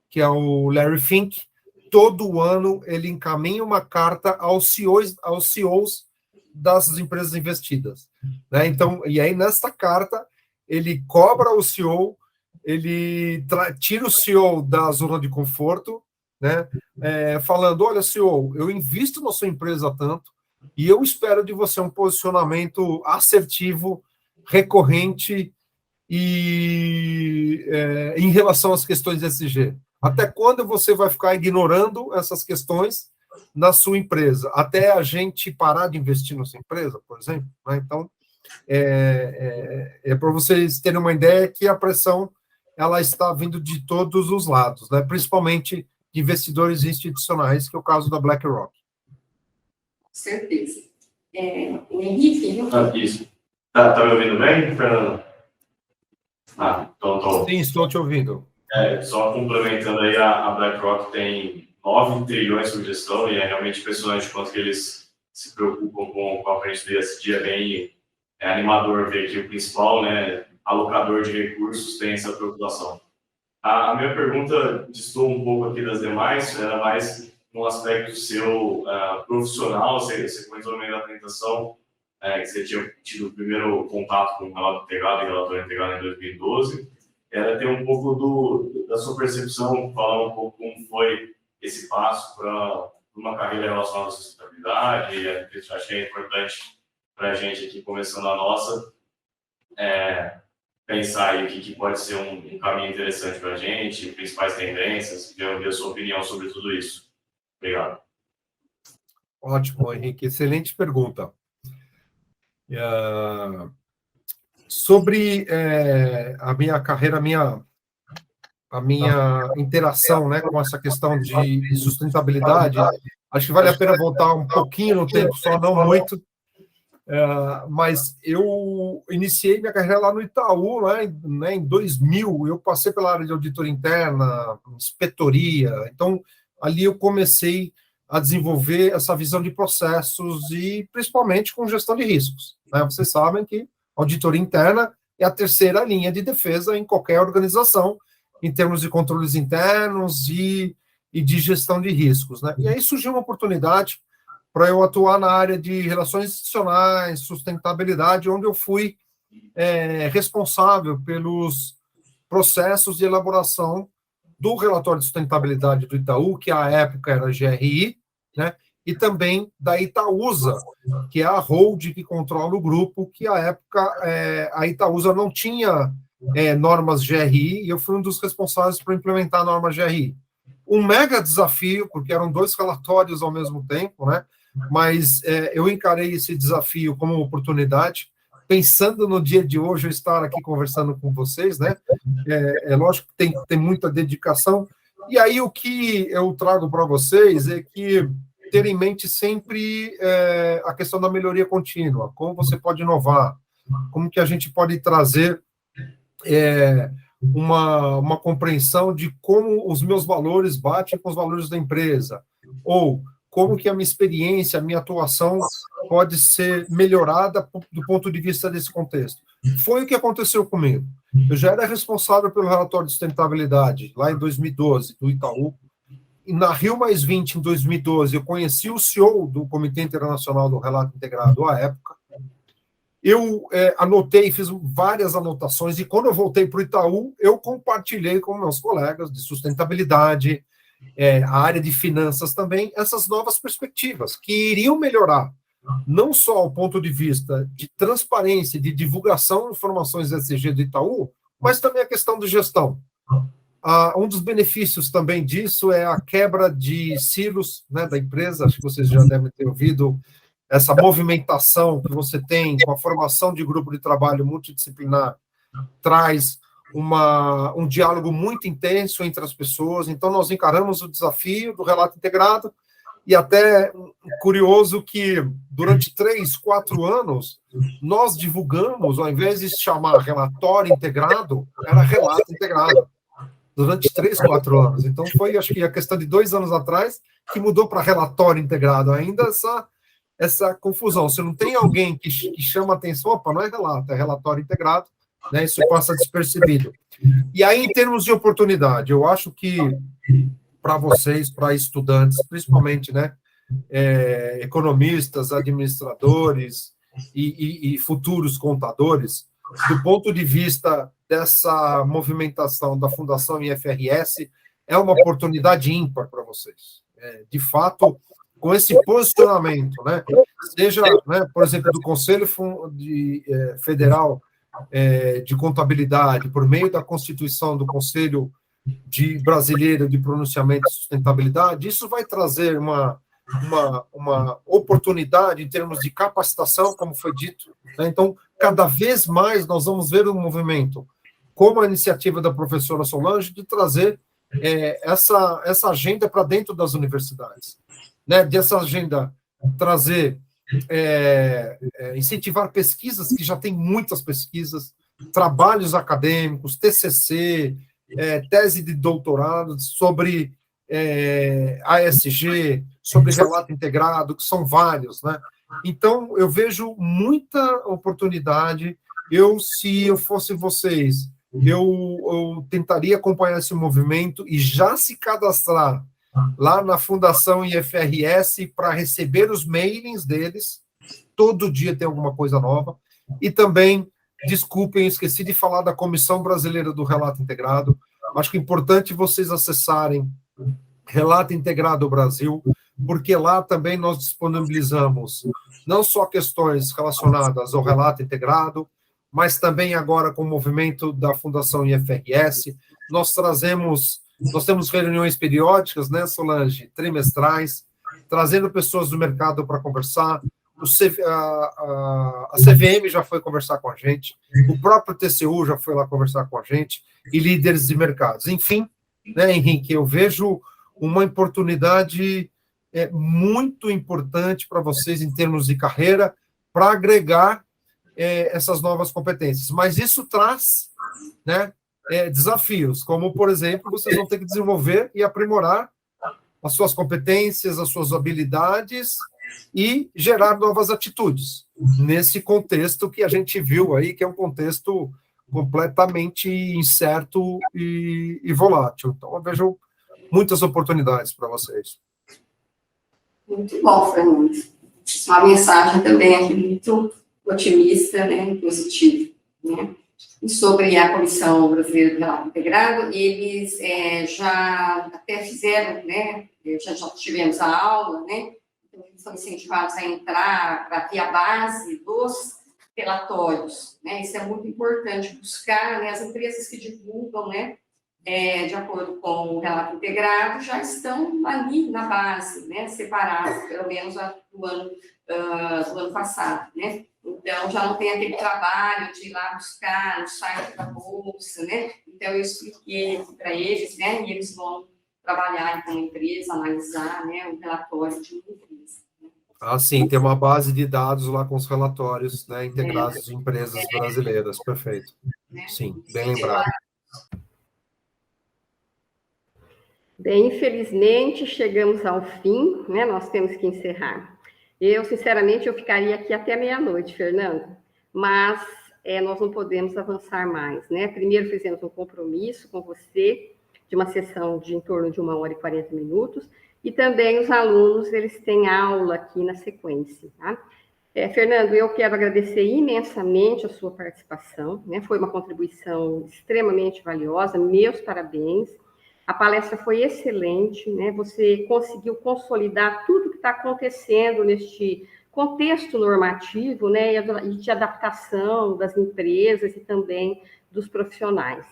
que é o Larry Fink, todo ano ele encaminha uma carta aos CEOs das empresas investidas, né? Então, e aí nesta carta ele cobra o CEO, ele tira o CEO da zona de conforto, né? Falando, olha, CEO, eu invisto na sua empresa tanto e eu espero de você um posicionamento assertivo, recorrente e em relação às questões ESG. Até quando você vai ficar ignorando essas questões na sua empresa? Até a gente parar de investir na sua empresa, por exemplo? Né? Então, para vocês terem uma ideia que a pressão ela está vindo de todos os lados, né? Principalmente de investidores institucionais, que é o caso da BlackRock. Certeza. O Henrique... Isso. Tá me ouvindo bem, Fernando? Então... Sim, estou te ouvindo. Só complementando aí, a BlackRock tem 9 trilhões por gestão e é realmente impressionante o quanto que eles se preocupam com a frente do ESG. É bem animador ver que o principal, né, alocador de recursos tem essa preocupação. A minha pergunta distou um pouco aqui das demais, era mais no aspecto seu profissional. Você comentou no meio da apresentação que você tinha tido o primeiro contato com o relato integrado e relatório integrado em 2012. Era ter um pouco da sua percepção, falar um pouco como foi esse passo para uma carreira relacionada à sustentabilidade. Achei importante para a gente aqui, começando a nossa, pensar aí o que pode ser um caminho interessante para a gente, principais tendências, ver a sua opinião sobre tudo isso. Obrigado. Ótimo, Henrique. Excelente pergunta. Sobre a minha carreira, a minha interação, né, com essa questão de sustentabilidade, acho que vale a pena voltar um pouquinho no tempo, só não muito, mas eu iniciei minha carreira lá no Itaú, né, em 2000. Eu passei pela área de auditoria interna, inspetoria, então ali eu comecei a desenvolver essa visão de processos e principalmente com gestão de riscos, né? Vocês sabem que auditoria interna é a terceira linha de defesa em qualquer organização, em termos de controles internos e de gestão de riscos, né? E aí surgiu uma oportunidade para eu atuar na área de relações institucionais, sustentabilidade, onde eu fui responsável pelos processos de elaboração do relatório de sustentabilidade do Itaú, que à época era GRI, né? E também da Itaúsa, que é a holding que controla o grupo, que à época a Itaúsa não tinha normas GRI, e eu fui um dos responsáveis por implementar a norma GRI. Um mega desafio, porque eram 2 relatórios ao mesmo tempo, né? Mas eu encarei esse desafio como uma oportunidade, pensando no dia de hoje eu estar aqui conversando com vocês, né? É lógico que tem muita dedicação, e aí o que eu trago para vocês é que ter em mente sempre a questão da melhoria contínua, como você pode inovar, como que a gente pode trazer uma compreensão de como os meus valores batem com os valores da empresa, ou como que a minha experiência, a minha atuação pode ser melhorada do ponto de vista desse contexto. Foi o que aconteceu comigo. Eu já era responsável pelo relatório de sustentabilidade, lá em 2012, do Itaú, e na Rio+20, em 2012, eu conheci o CEO do Comitê Internacional do Relato Integrado à época. Eu anotei, fiz várias anotações, e quando eu voltei para o Itaú, eu compartilhei com meus colegas de sustentabilidade, a área de finanças também, essas novas perspectivas, que iriam melhorar, não só o ponto de vista de transparência, de divulgação de informações ESG do Itaú, mas também a questão de gestão. Um dos benefícios também disso é a quebra de silos, né, da empresa. Acho que vocês já devem ter ouvido essa movimentação que você tem com a formação de grupo de trabalho multidisciplinar, traz um diálogo muito intenso entre as pessoas. Então, nós encaramos o desafio do relato integrado, e até curioso que durante 3, 4 anos, nós divulgamos, ao invés de chamar relatório integrado, era relato integrado. Durante 3, 4 anos. Então, foi, acho que, a questão de 2 anos atrás que mudou para relatório integrado. Ainda essa confusão. Se não tem alguém que chama atenção, opa, não é relato, é relatório integrado, né? Isso passa despercebido. E aí, em termos de oportunidade, eu acho que para vocês, para estudantes, principalmente, né, economistas, administradores e futuros contadores, do ponto de vista dessa movimentação da Fundação IFRS, é uma oportunidade ímpar para vocês. De fato, com esse posicionamento, né, seja, né, por exemplo, do Conselho Federal de Contabilidade, por meio da constituição do Conselho Brasileiro de Pronunciamento e Sustentabilidade, isso vai trazer uma oportunidade em termos de capacitação, como foi dito, né? Então, cada vez mais nós vamos ver um movimento, como a iniciativa da professora Solange, de trazer essa agenda para dentro das universidades, né? Dessa agenda trazer, incentivar pesquisas, que já tem muitas pesquisas, trabalhos acadêmicos, TCC, tese de doutorado sobre ASG, sobre relato integrado, que são vários, né? Então, eu vejo muita oportunidade. Se eu fosse vocês, eu tentaria acompanhar esse movimento e já se cadastrar lá na Fundação IFRS para receber os mailings deles. Todo dia tem alguma coisa nova. E também, desculpem, esqueci de falar da Comissão Brasileira do Relato Integrado. Acho que é importante vocês acessarem Relato Integrado Brasil, porque lá também nós disponibilizamos não só questões relacionadas ao relato integrado, mas também agora com o movimento da Fundação IFRS, nós temos reuniões periódicas, né, Solange, trimestrais, trazendo pessoas do mercado para conversar. A CVM já foi conversar com a gente, o próprio TCU já foi lá conversar com a gente, e líderes de mercados. Enfim, né, Henrique, eu vejo uma oportunidade muito importante para vocês em termos de carreira, para agregar essas novas competências. Mas isso traz, né, desafios, como, por exemplo, vocês vão ter que desenvolver e aprimorar as suas competências, as suas habilidades e gerar novas atitudes, nesse contexto que a gente viu aí, que é um contexto completamente incerto e volátil. Então, eu vejo muitas oportunidades para vocês. Muito bom, Fernando. Uma mensagem também aqui muito otimista, né, positiva, né? E sobre a Comissão Brasileira do Relato Integrado, eles já até fizeram, né, já tivemos a aula, né, então eles são incentivados a entrar para ter a base dos relatórios, né, isso é muito importante, buscar, né, as empresas que divulgam, né, de acordo com o relato integrado, já estão ali na base, né, separados, pelo menos do ano passado, né? Então, já não tem aquele trabalho de ir lá buscar no site da Bolsa, né? Então, eu expliquei para eles, né, e eles vão trabalhar com a empresa, analisar, né, o relatório de uma empresa. Ah, sim, tem uma base de dados lá com os relatórios, né, integrados de empresas brasileiras, perfeito. Sim, bem lembrado. Bem, infelizmente, chegamos ao fim, né? Nós temos que encerrar. Sinceramente, eu ficaria aqui até meia-noite, Fernando, mas nós não podemos avançar mais, né? Primeiro fizemos um compromisso com você, de uma sessão de em torno de 1h40, e também os alunos, eles têm aula aqui na sequência, tá? Fernando, eu quero agradecer imensamente a sua participação, né? Foi uma contribuição extremamente valiosa, meus parabéns. A palestra foi excelente, né? Você conseguiu consolidar tudo que está acontecendo neste contexto normativo, né? E de adaptação das empresas e também dos profissionais.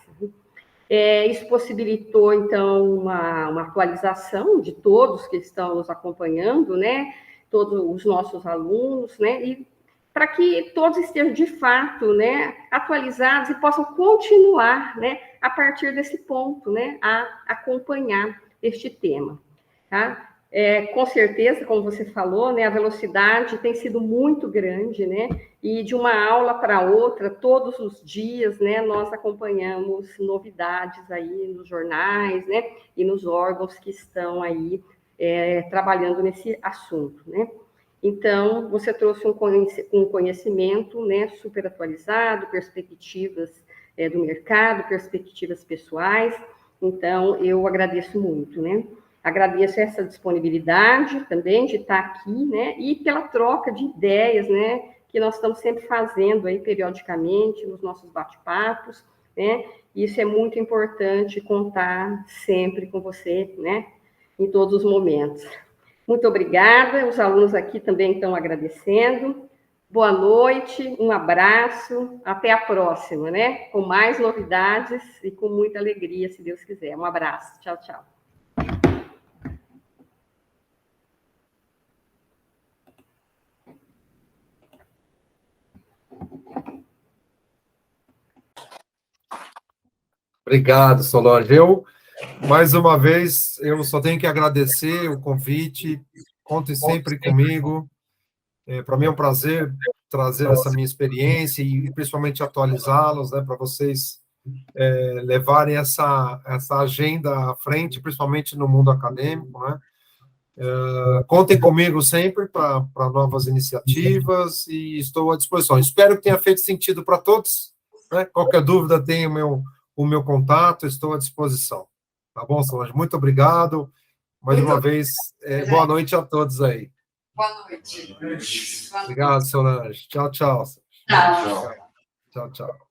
Isso possibilitou, então, uma atualização de todos que estão nos acompanhando, né? Todos os nossos alunos, né? E para que todos estejam, de fato, né, atualizados e possam continuar, né, a partir desse ponto, né, a acompanhar este tema, tá? Com certeza, como você falou, né, a velocidade tem sido muito grande, né, e de uma aula para outra, todos os dias, né, nós acompanhamos novidades aí nos jornais, né, e nos órgãos que estão aí trabalhando nesse assunto, né? Então, você trouxe um conhecimento, né, super atualizado, perspectivas do mercado, perspectivas pessoais. Então, eu agradeço muito, né? Agradeço essa disponibilidade também de estar aqui, né? E pela troca de ideias, né? Que nós estamos sempre fazendo aí periodicamente nos nossos bate-papos, né? Isso é muito importante, contar sempre com você, né? Em todos os momentos. Muito obrigada, os alunos aqui também estão agradecendo. Boa noite, um abraço, até a próxima, né? Com mais novidades e com muita alegria, se Deus quiser. Um abraço, tchau, tchau. Obrigado, Solange. Mais uma vez, eu só tenho que agradecer o convite, contem sempre comigo. Para mim é um prazer trazer essa minha experiência e principalmente atualizá-los, né, para vocês levarem essa agenda à frente, principalmente no mundo acadêmico, né? Contem comigo sempre para novas iniciativas e estou à disposição. Espero que tenha feito sentido para todos, né? Qualquer dúvida, tem o meu contato, estou à disposição. Tá bom, Solange? Muito obrigado. Mais uma vez, boa noite a todos aí. Boa noite. Obrigado, Solange. Tchau, tchau. Tchau. Tchau, tchau.